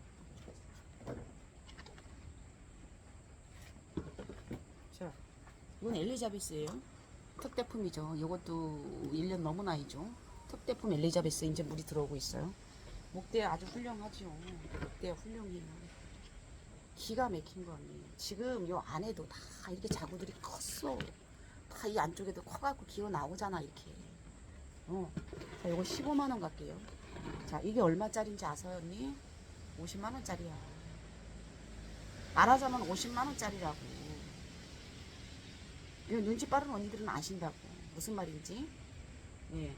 자, 이건 엘리자베스예요. 특대품이죠. 이것도 1년 넘은 아이죠. 특대품 엘리자베스 이제 물이 들어오고 있어요. 목대 아주 훌륭하죠. 목대 훌륭해요. 기가 막힌 거 아니에요. 지금 요 안에도 다 이렇게 자구들이 컸어. 다 이 안쪽에도 커갖고 기어 나오잖아 이렇게. 자, 요거 15만원 갈게요. 자, 이게 얼마짜리인지 아세요 언니? 50만원짜리야. 말하자면 50만원짜리라고. 이거 눈치 빠른 언니들은 아신다고. 무슨 말인지. 예.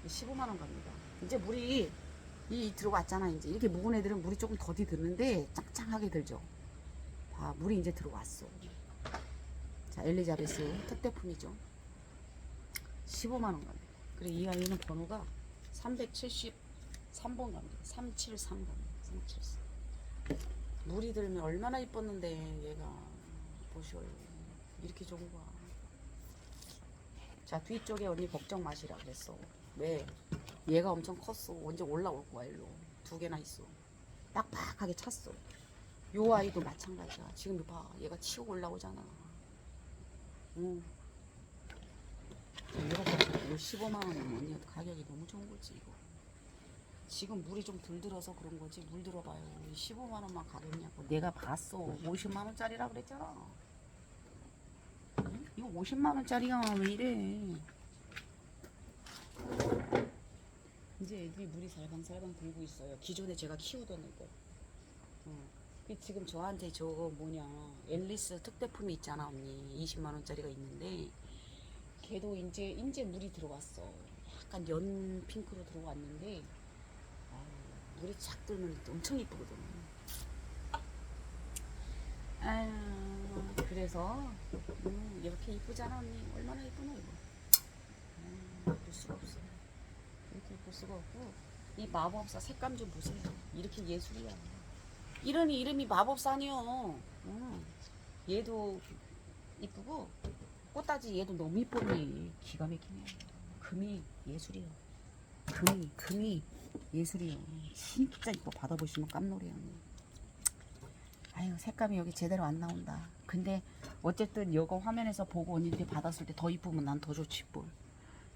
15만원 갑니다. 이제 물이 이 들어왔잖아. 이제 이렇게 묵은 애들은 물이 조금 더디 드는데 짱짱하게 들죠. 봐, 물이 이제 들어왔어. 자, 엘리자베스 특대품이죠. 15만 원 갑니다. 그리고 이 아이는 번호가 373번 갑니다. 373 갑니다. 373. 물이 들면 얼마나 이뻤는데 얘가 보셔요. 이렇게 좋은 거야. 자, 뒤쪽에 언니 걱정 마시라 그랬어. 왜? 얘가 엄청 컸어. 언제 올라올 거야 일로. 두 개나 있어. 빡빡하게 찼어. 요 아이도 마찬가지야. 지금 봐, 얘가 치고 올라오잖아. 응. 이렇게 15만 원이면 언니 가격이 너무 좋은 거지 이거. 지금 물이 좀 덜 들어서 그런 거지. 물 들어봐요. 15만 원만 가겠냐고. 내가 봤어. 50만 원짜리라 그랬잖아. 응? 이거 50만 원짜리야. 왜 이래? 이제 애들이 물이 살방살방 들고 있어요. 기존에 제가 키우던 애들. 지금 저한테 저거 뭐냐 앨리스 특대품이 있잖아 언니. 20만 원짜리가 있는데 걔도 이제 물이 들어왔어. 약간 연 핑크로 들어왔는데 물이 착 들면 엄청 이쁘거든. 아유, 그래서 이렇게 이쁘잖아 언니. 얼마나 이쁘노 이거. 볼 수가 없어. 이렇게 볼 수가 없고. 이 마법사 색감 좀 보세요. 이렇게 예술이야. 이런 이름이 마법사니요. 얘도 이쁘고 꽃다지 얘도 너무 이쁘니 기가 막히네. 금이 예술이요. 금이 예술이요. 진짜 이뻐. 받아보시면 깜놀이에요. 아유, 색감이 여기 제대로 안 나온다. 근데 어쨌든 이거 화면에서 보고 언니들이 받았을 때 더 이쁘면 난 더 좋지 뭘.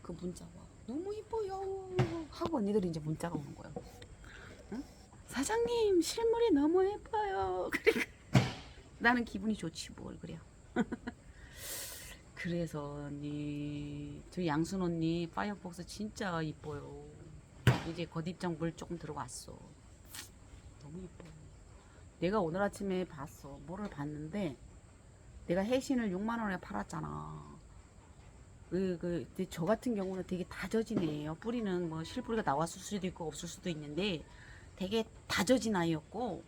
그 문자 와. 너무 이뻐요 하고 언니들이 이제 문자가 오는 거예요. 응? 사장님 실물이 너무 예뻐요. 그러니까 나는 기분이 좋지 뭘 그래요. 그래서 언니 저 양순 언니 파이어폭스 진짜 이뻐요. 이제 겉입장 물 조금 들어왔어. 너무 이뻐. 내가 오늘 아침에 봤어. 뭐를 봤는데 내가 해신을 6만 원에 팔았잖아. 저 같은 경우는 되게 다져진 애예요. 뿌리는 뭐 실뿌리가 나왔을 수도 있고 없을 수도 있는데 되게 다져진 아이였고,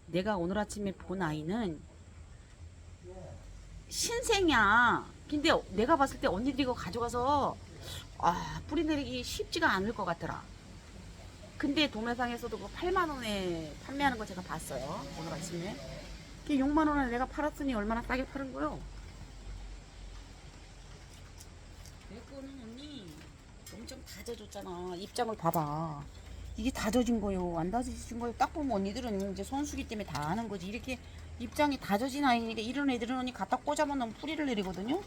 내가 오늘 아침에 본 아이는 신생이야. 근데 내가 봤을 때 언니들이 이거 가져가서 뿌리 내리기 쉽지가 않을 것 같더라. 근데 도매상에서도 그 8만 원에 판매하는 거 제가 봤어요. 오늘 아침에. 6만 원에 내가 팔았으니 얼마나 싸게 파는 거요? 내 거는 언니 엄청 다져줬잖아. 입장을 봐봐. 이게 다져진 거요. 안 다져진 거요. 딱 보면 언니들은 이제 손수기 때문에 다 아는 거지. 이렇게 입장이 다져진 아이니까 이런 애들은 언니 갖다 꽂아만 넣으면 뿌리를 내리거든요.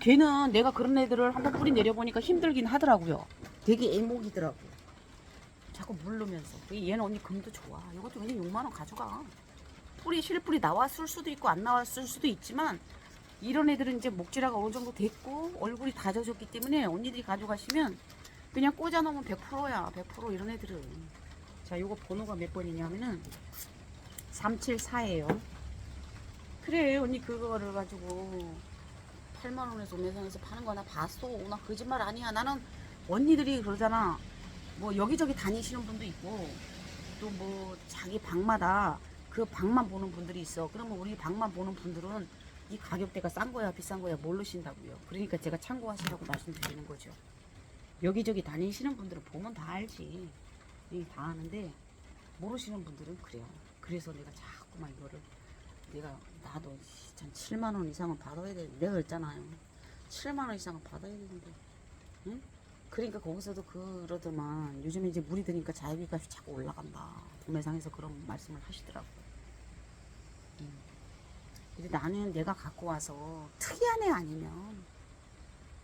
걔는 내가 그런 애들을 한번 뿌리 내려보니까 힘들긴 하더라고요. 되게 애목이더라고. 자꾸 물르면서. 얘는 언니 금도 좋아. 이것도 그냥 6만 원 가져가. 뿌리 실뿌리 나왔을 수도 있고 안 나왔을 수도 있지만 이런 애들은 이제 목질화가 어느 정도 됐고 얼굴이 다져졌기 때문에 언니들이 가져가시면 그냥 꽂아 놓으면 100%야. 100% 이런 애들은. 자, 요거 번호가 몇 번이냐면은 374예요. 그래, 언니 그거를 가지고 8만 원에서 매상에서 파는 거 나 봤어. 나 거짓말 아니야. 나는 언니들이 그러잖아. 뭐 여기저기 다니시는 분도 있고 또 뭐 자기 방마다 그 방만 보는 분들이 있어. 그러면 우리 방만 보는 분들은 이 가격대가 싼 거야 비싼 거야 모르신다고요. 그러니까 제가 참고하시라고 말씀드리는 거죠. 여기저기 다니시는 분들은 보면 다 알지. 이게 다 아는데 모르시는 분들은 그래요. 그래서 내가 자꾸만 이거를 나도 한 7만 원 이상은 받아야 돼. 내가 그랬잖아요. 7만 원 이상은 받아야 되는데. 응? 그러니까 거기서도 그러더만 요즘에 이제 물이 드니까 자기값이 자꾸 올라간다. 도매상에서 그런 말씀을 하시더라고. 근데 나는 내가 갖고 와서 특이한 애 아니면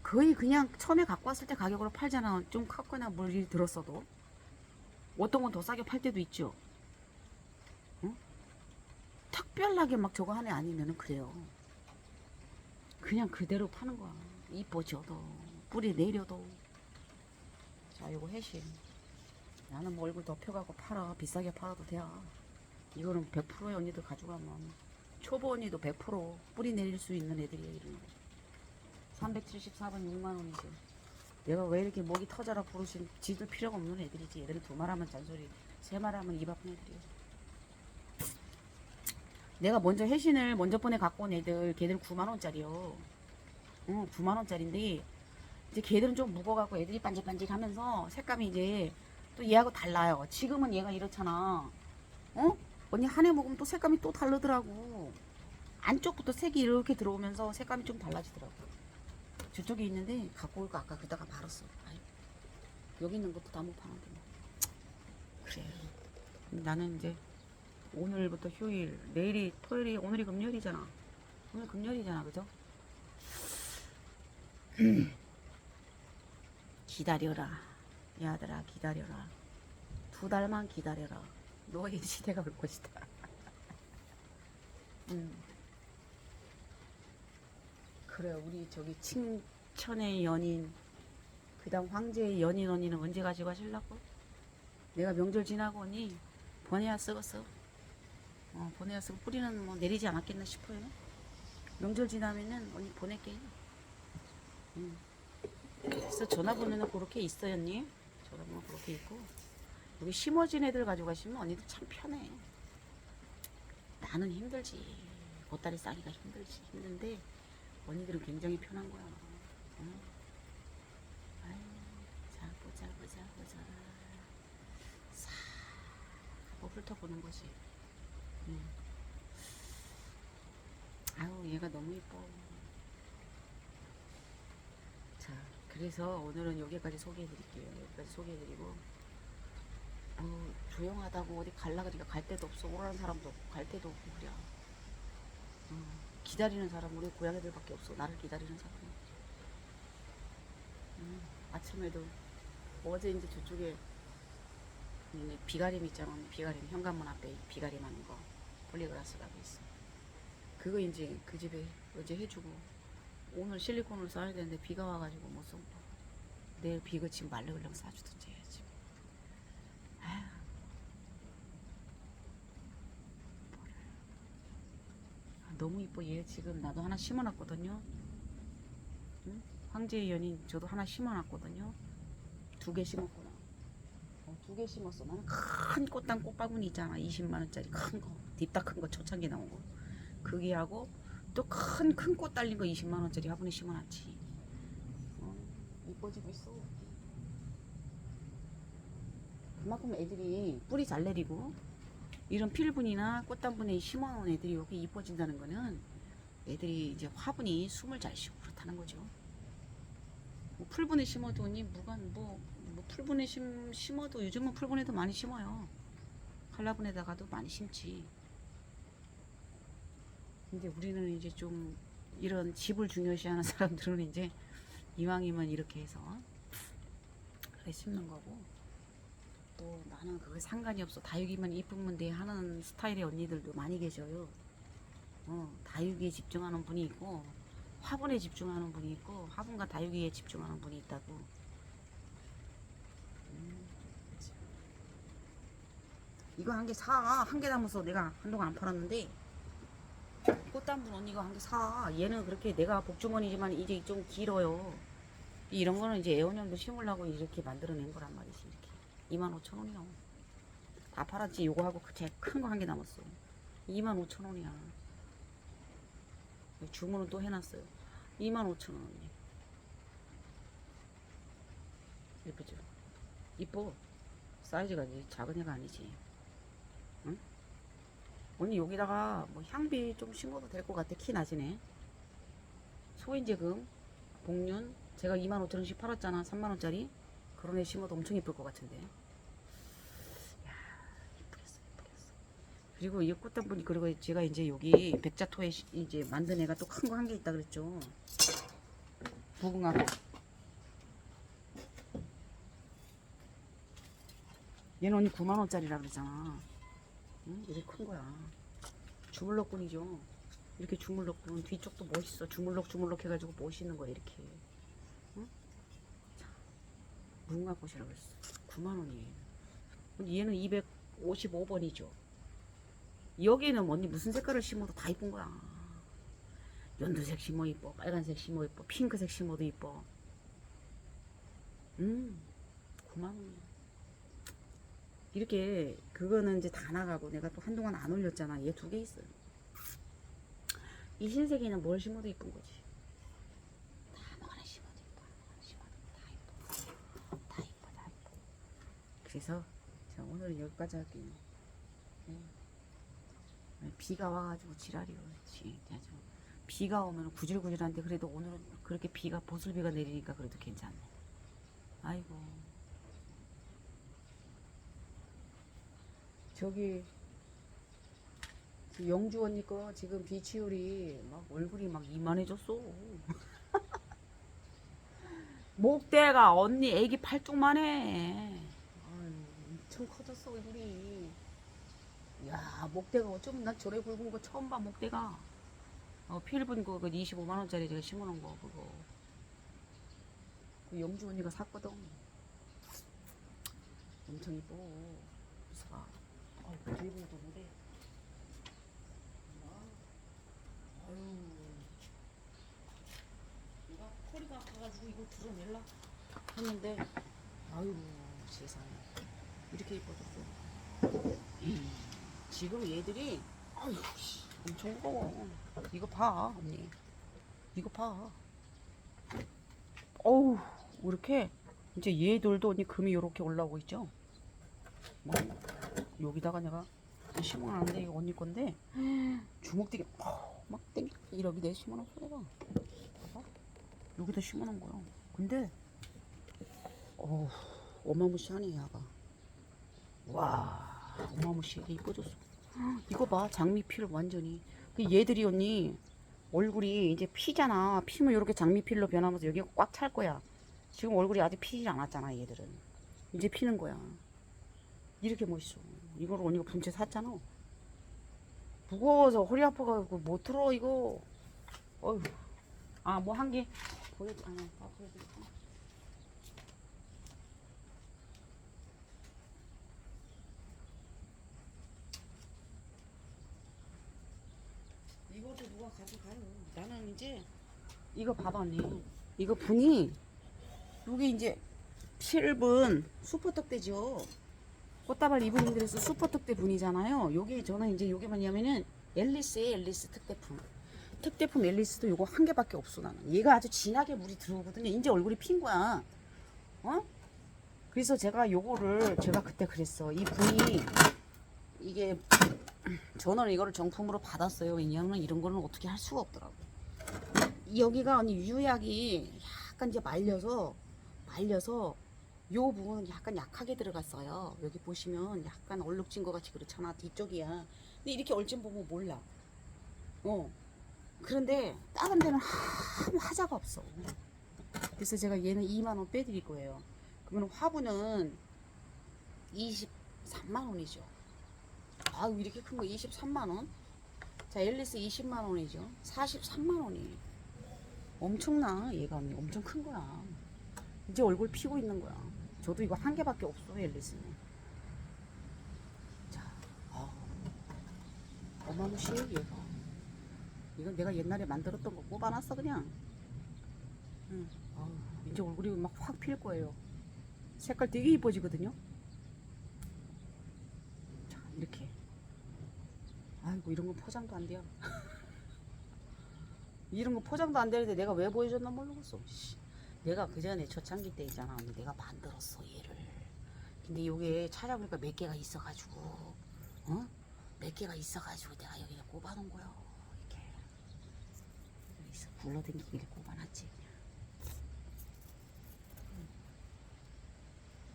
거의 그냥 처음에 갖고 왔을 때 가격으로 팔잖아. 좀 컸거나 물이 들었어도. 어떤 건 더 싸게 팔 때도 있죠. 응? 특별하게 막 저거 하는 애 아니면은 그래요. 그냥 그대로 파는 거야. 이뻐져도 뿌리 내려도. 자, 요거 해심. 나는 뭐 얼굴 덮여가고 팔아. 비싸게 팔아도 돼. 이거는 100%의 언니들 가져가면 초보 언니도 100% 뿌리 내릴 수 있는 애들이에요. 이런 거. 374번 6만 원이죠. 내가 왜 이렇게 목이 터져라 부르신 지들 필요가 없는 애들이지. 애들은 두 말 하면 잔소리, 세 말 하면 입 아픈 애들이야. 내가 먼저 해신을 먼저 번에 갖고 온 애들, 걔들 9만원짜리요. 응, 9만원짜리인데, 이제 걔들은 좀 무거워갖고 애들이 반질반질 하면서 색감이 이제 또 얘하고 달라요. 지금은 얘가 이렇잖아. 어? 언니 한 해 먹으면 또 색감이 또 다르더라고. 안쪽부터 색이 이렇게 들어오면서 색감이 좀 달라지더라고. 저쪽에 있는데 갖고 올까 아까 그러다가 말았어. 아유, 여기 있는 것도 다 못 파는데 뭐. 그래. 나는 이제 오늘부터 휴일, 내일이 토요일이, 오늘이 금요일이잖아. 오늘 금요일이잖아, 그죠? 기다려라. 야들아, 기다려라. 2달만 기다려라. 너의 시대가 올 것이다. 그래, 우리 저기 칭천의 연인, 그 다음 황제의 연인 언니는 언제 가지고 가실라고? 내가 명절 지나고 오니 보내야 쓰겠어. 보내야 쓰고 뿌리는 뭐 내리지 않았겠나 싶어요. 명절 지나면은 언니 보낼게. 그래서 전화번호는 그렇게 있어요, 언니. 전화번호 그렇게 있고. 여기 심어진 애들 가지고 가시면 언니도 참 편해. 나는 힘들지. 보따리 싸기가 힘든데 언니들은 굉장히 편한 거야. 아유, 자, 보자. 싹 한번 훑어보는 거지. 아유, 얘가 너무 이뻐. 자, 그래서 오늘은 여기까지 소개해드릴게요. 여기까지 소개해드리고, 조용하다고 어디 갈라 그러니까 갈 데도 없어. 오라는 사람도 없고 갈 데도 없고 그래. 기다리는 사람 우리 고양이들밖에 없어. 나를 기다리는 사람은. 아침에도 어제 이제 저쪽에 비가림 있잖아. 비가림 현관문 앞에 비가림 하는 거 폴리그라스라고 있어. 그거 이제 그 집에 어제 해주고 오늘 실리콘을 싸야 되는데 비가 와가지고 못 쏜 거. 내일 비 그치면 말르글랑 싸주든지 해야지. 아휴. 너무 이뻐. 얘 지금 나도 하나 심어놨거든요. 응? 황제의 연인 저도 하나 심어놨거든요. 2개 심었구나. 2개 심었어. 나는 큰 꽃당 꽃바구니 있잖아. 20만원짜리 큰 거. 딥다 큰 거 초창기 나온 거. 그게 하고 또 큰 꽃 달린 거 20만원짜리 화분에 심어놨지. 이뻐지고 있어. 그만큼 애들이 뿌리 잘 내리고 이런 필분이나 꽃단분에 심어놓은 애들이 여기 이뻐진다는 거는 애들이 이제 화분이 숨을 잘 쉬고 그렇다는 거죠. 뭐 풀분에 심어도 무관 뭐 풀분에 심어도 요즘은 풀분에도 많이 심어요. 칼라분에다가도 많이 심지. 근데 우리는 이제 좀 이런 집을 중요시하는 사람들은 이제 이왕이면 이렇게 해서 그래 심는 거고, 또 나는 그게 상관이 없어. 다육이면 이쁘면 돼 하는 스타일의 언니들도 많이 계셔요. 다육이에 집중하는 분이 있고 화분에 집중하는 분이 있고 화분과 다육이에 집중하는 분이 있다고. 이거 한 개 사. 한 개 담아서 내가 한동안 안 팔았는데 꽃단분 언니가 한 개 사. 얘는 그렇게 내가 복주머니지만 이제 좀 길어요. 이런 거는 이제 애원형도 심으려고 이렇게 만들어낸 거란 말이지. 이렇게 25,000원이요. 다 팔았지. 요거 하고 제 큰 거 한 개 남았어. 25,000원이야. 주문은 또 해놨어요. 25,000원 언니. 예쁘죠? 이뻐. 사이즈가 작은 애가 아니지. 응? 언니 여기다가 뭐 향비 좀 심어도 될 것 같아. 키 낮으네. 소인제금, 복륜 제가 25,000원씩 팔았잖아. 3만원짜리. 그런 애 심어도 엄청 이쁠 것 같은데. 야, 이쁘겠어. 그리고 이 꽃단분이, 그리고 제가 이제 여기 백자토에 이제 만든 애가 또 큰 거 한 개 있다 그랬죠. 무궁화꽃. 얘는 언니 9만원짜리라 그러잖아. 응? 이렇게 큰 거야. 주물럭꾼이죠. 이렇게 주물럭꾼. 뒤쪽도 멋있어. 주물럭 해가지고 멋있는 거야 이렇게. 응? 자, 무궁화꽃이라고 했어. 9만원이에요. 근데 얘는 255번이죠. 여기는 언니 무슨 색깔을 심어도 다 이쁜 거야. 연두색 심어 이뻐, 빨간색 심어 이뻐, 핑크색 심어도 이뻐. 9만 원이야. 이렇게 그거는 이제 다 나가고 내가 또 한동안 안 올렸잖아. 얘 2개 있어요. 이 흰색이는 뭘 심어도 이쁜 거지. 아무거나 심어도 이뻐. 심어도 다 이뻐. 다 이뻐. 다 이뻐. 그래서 자, 오늘은 여기까지 할게요. 네. 비가 와가지고 지랄이요. 아주 비가 오면 구질구질한데 그래도 오늘은 그렇게 비가 보슬비가 내리니까 그래도 괜찮네. 아이고. 저기 영주 언니 거 지금 비치율이 막 얼굴이 막 이만해졌어. 목대가 언니 애기 팔뚝만 해. 아유, 엄청 커졌어 얼굴이. 야, 목대가 어쩌면 난 저래 굵은 거 처음 봐. 목대가 필분 그 25만 원짜리 제가 심어놓은 거 그거 그 영주 언니가 샀거든. 엄청 이뻐. 그래서 봐. 들고 도는데 아유, 내가 허리가 아파가지고 이걸 들어낼라 했는데 아유 세상에 이렇게 이뻐졌어. 지금 얘들이 아유 엄청 무거워. 이거 봐 언니, 이거 봐. 어우 이렇게 이제 얘들도 언니 금이 이렇게 올라오고 있죠. 뭐 여기다가 내가 심어놨는데 이거 언니 건데 주먹대기 막 땡겨 이러기 내가 심어놨어. 내가 봐봐 여기다 심어놓은 거야. 근데 어마무시하네 야가. 와 어마무시하게 이뻐졌어. 이거 봐 장미필 완전히. 얘들이 언니 얼굴이 이제 피잖아. 피면 이렇게 장미필로 변하면서 여기가 꽉 찰 거야. 지금 얼굴이 아직 피지 않았잖아. 얘들은 이제 피는 거야. 이렇게 멋있어. 이걸 언니가 분채 샀잖아. 무거워서 허리 아파가지고 못 들어 이거. 어휴. 아 뭐 한 개 보여줘. 보여줘. 이것도 누가 가져가요. 나는 이제 이거 봐봐 언니. 이거 분이 여기 이제 7분 슈퍼떡대죠. 꽃다발 이브닝드레스 슈퍼떡대 분이잖아요. 요게 저는 이제 요게 뭐냐면은 앨리스의 앨리스 특대품 앨리스도 요거 한 개밖에 없어. 나는 얘가 아주 진하게 물이 들어오거든요. 이제 얼굴이 핀 거야. 그래서 제가 요거를 제가 그때 그랬어. 이 분이 이게 저는 이거를 정품으로 받았어요. 왜냐면 이런 거는 어떻게 할 수가 없더라고. 여기가 언니 유약이 약간 이제 말려서 요 부분은 약간 약하게 들어갔어요. 여기 보시면 약간 얼룩진 것 같이 그렇잖아. 뒤쪽이야. 근데 이렇게 얼진 보면 몰라. 그런데 다른 데는 아무 하자가 없어. 그래서 제가 얘는 2만원 빼드릴 거예요. 그러면 화분은 23만원이죠. 아유 이렇게 큰 거 23만원. 자 앨리스 20만원이죠. 43만원이 엄청나. 얘가 엄청 큰 거야. 이제 얼굴 피고 있는 거야. 저도 이거 한 개밖에 없어 앨리스는. 자 어마무시해 얘가. 이건 내가 옛날에 만들었던 거 뽑아놨어 그냥. 이제 얼굴이 막 확 필 거예요. 색깔 되게 이뻐지거든요. 자 이렇게. 아이고 이런 거 포장도 안 돼요. 이런 거 포장도 안 되는데 내가 왜 보여줬나 모르겠어. 내가 그 전에 초창기 때 있잖아. 내가 만들었어 얘를. 근데 요게 찾아보니까 몇 개가 있어가지고 몇 개가 있어가지고 내가 여기다 꼽아놓은 거야. 이렇게 여기서 굴러댕기길 꼽아놨지.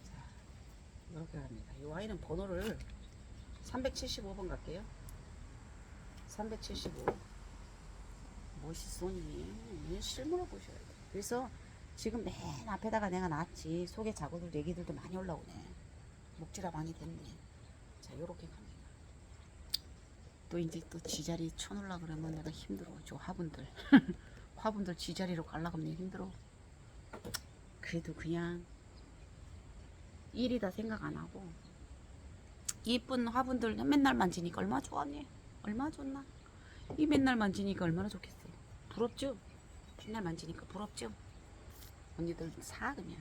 자 이렇게 갑니다. 이 와인은 번호를 375번 갈게요. 375. 멋있소니 실물을 보셔야 돼. 그래서 지금 맨 앞에다가 내가 놨지. 속에 자고들 애기들도 많이 올라오네. 목지라 많이 됐네. 자 요렇게 갑니다. 또 이제 또 지자리 쳐놓으려 그러면 내가 힘들어. 저 화분들 화분들 지자리로 가려고 하면 힘들어. 그래도 그냥 일이다 생각 안 하고 이쁜 화분들 맨날 만지니까 얼마나 좋아하니. 얼마나 좋나. 이 맨날 만지니까 얼마나 좋겠어. 부럽죠? 맨날 만지니까 부럽죠? 언니들 사 그냥.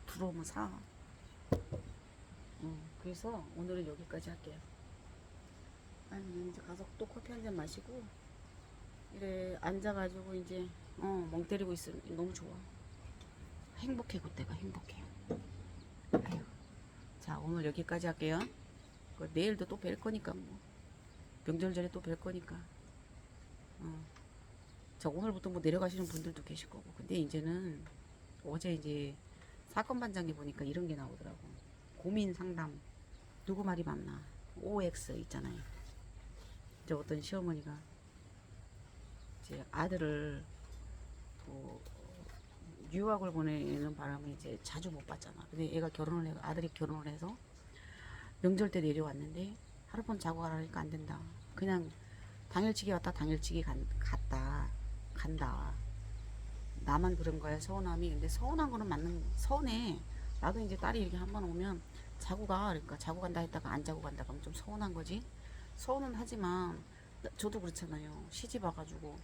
들어오면 사. 그래서 오늘은 여기까지 할게요. 아니 이제 가서 또 커피 한 잔 마시고 이래 앉아가지고 이제 멍 때리고 있으면 너무 좋아. 행복해 그때가 행복해. 아유. 자 오늘 여기까지 할게요. 내일도 또 뵐 거니까 뭐 명절 전에 또 뵐 거니까. 자 오늘부터 뭐 내려가시는 분들도 계실 거고. 근데 이제는 어제 이제 사건 반장에 보니까 이런 게 나오더라고. 고민 상담 누구 말이 맞나 OX 있잖아요. 이제 어떤 시어머니가 이제 아들을 뭐 유학을 보내는 바람에 이제 자주 못 봤잖아. 근데 애가 결혼을 해 아들이 결혼을 해서 명절 때 내려왔는데 하룻밤 자고 가라니까 안 된다. 그냥 당일치기 왔다 당일치기 간다. 나만 그런 거야 서운함이. 근데 서운한 거는 맞는 서운해. 나도 이제 딸이 이렇게 한 번 오면 자고 가 그러니까 자고 간다 했다가 안 자고 간다 그러면 좀 서운한 거지. 서운은 하지만 저도 그렇잖아요. 시집 와가지고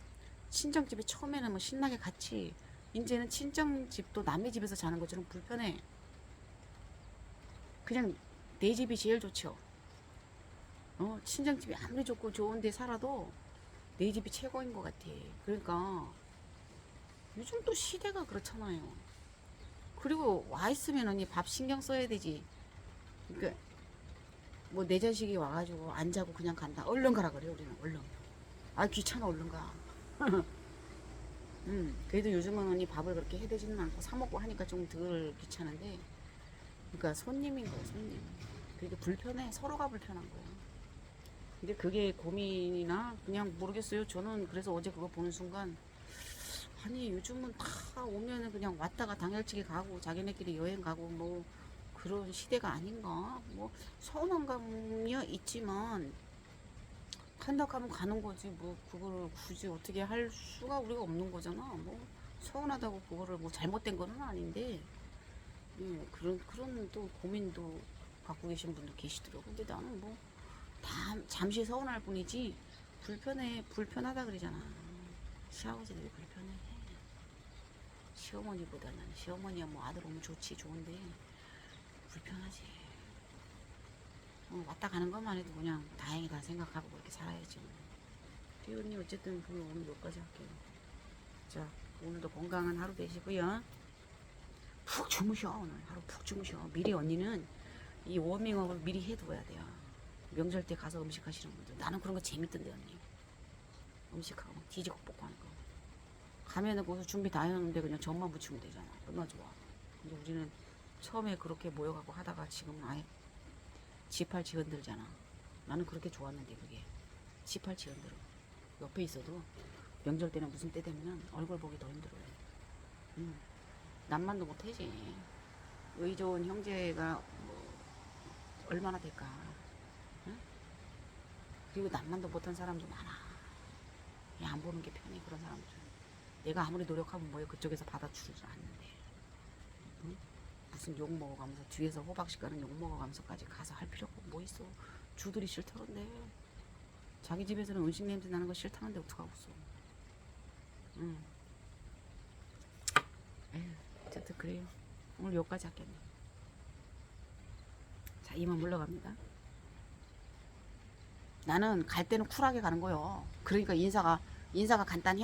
친정집에 처음에는 뭐 신나게 같이 이제는 친정집도 남의 집에서 자는 것처럼 불편해. 그냥 내 집이 제일 좋죠. 친정집이 아무리 좋고 좋은데 살아도 내 집이 최고인 것 같아. 그러니까 요즘 또 시대가 그렇잖아요. 그리고 와 있으면 언니 밥 신경 써야 되지. 그러니까 뭐 내 자식이 와가지고 안 자고 그냥 간다. 얼른 가라 그래 우리는 얼른. 아 귀찮아 얼른 가. 그래도 요즘은 언니 밥을 그렇게 해대지는 않고 사 먹고 하니까 좀 덜 귀찮은데. 그러니까 손님인 거야 손님. 그게 불편해. 서로가 불편한 거야. 근데 그게 고민이나 그냥 모르겠어요. 저는 그래서 어제 그거 보는 순간 아니 요즘은 다 오면은 그냥 왔다가 당일치기 가고 자기네끼리 여행 가고 뭐 그런 시대가 아닌가. 뭐 서운한 감이 있지만 간다고 하면 가는 거지. 뭐 그거를 굳이 어떻게 할 수가 우리가 없는 거잖아. 뭐 서운하다고 그거를 뭐 잘못된 거는 아닌데. 예, 그런 또 고민도 갖고 계신 분도 계시더라고. 근데 나는 뭐 잠시 서운할 뿐이지 불편하다 그러잖아. 시아버지들이 불편해. 시어머니보다는 시어머니야 뭐 아들 오면 좋지 좋은데 불편하지. 왔다 가는 것만 해도 그냥 다행이다 생각하고 그렇게 살아야지. 피우님 어쨌든 그 오늘 여기까지 할게요. 자 오늘도 건강한 하루 되시고요. 푹 주무셔. 오늘 하루 푹 주무셔. 미리 언니는 이 워밍업을 미리 해두어야 돼요. 명절 때 가서 음식 하시는 분들. 나는 그런 거 재밌던데 언니. 음식하고 뒤지고 볶고 하는 거. 가면은 거기서 준비 다 해놨는데 그냥 전만 부치면 되잖아. 얼마나 좋아. 근데 우리는 처음에 그렇게 모여가고 하다가 지금 아예 지팔 지흔들잖아. 나는 그렇게 좋았는데 그게 지팔 지흔들어. 옆에 있어도 명절 때는 무슨 때 되면은 얼굴 보기 더 힘들어요. 남만도 못하지. 의 좋은 형제가 뭐 얼마나 될까. 응? 그리고 남만도 못한 사람도 많아. 그냥 안 보는 게 편해 그런 사람들. 내가 아무리 노력하면 뭐해 그쪽에서 받아주지 않는데. 응? 무슨 욕 먹어가면서 뒤에서 호박씨 가는 욕 먹어가면서까지 가서 할 필요가 뭐 있어. 주들이 싫다던데. 자기 집에서는 음식 냄새 나는 거 싫다는데 어떡하겠어. 응. 에휴, 어쨌든 그래요. 오늘 여기까지 할겠네. 자 이만 물러갑니다. 나는 갈 때는 쿨하게 가는 거요. 그러니까 인사가 간단해.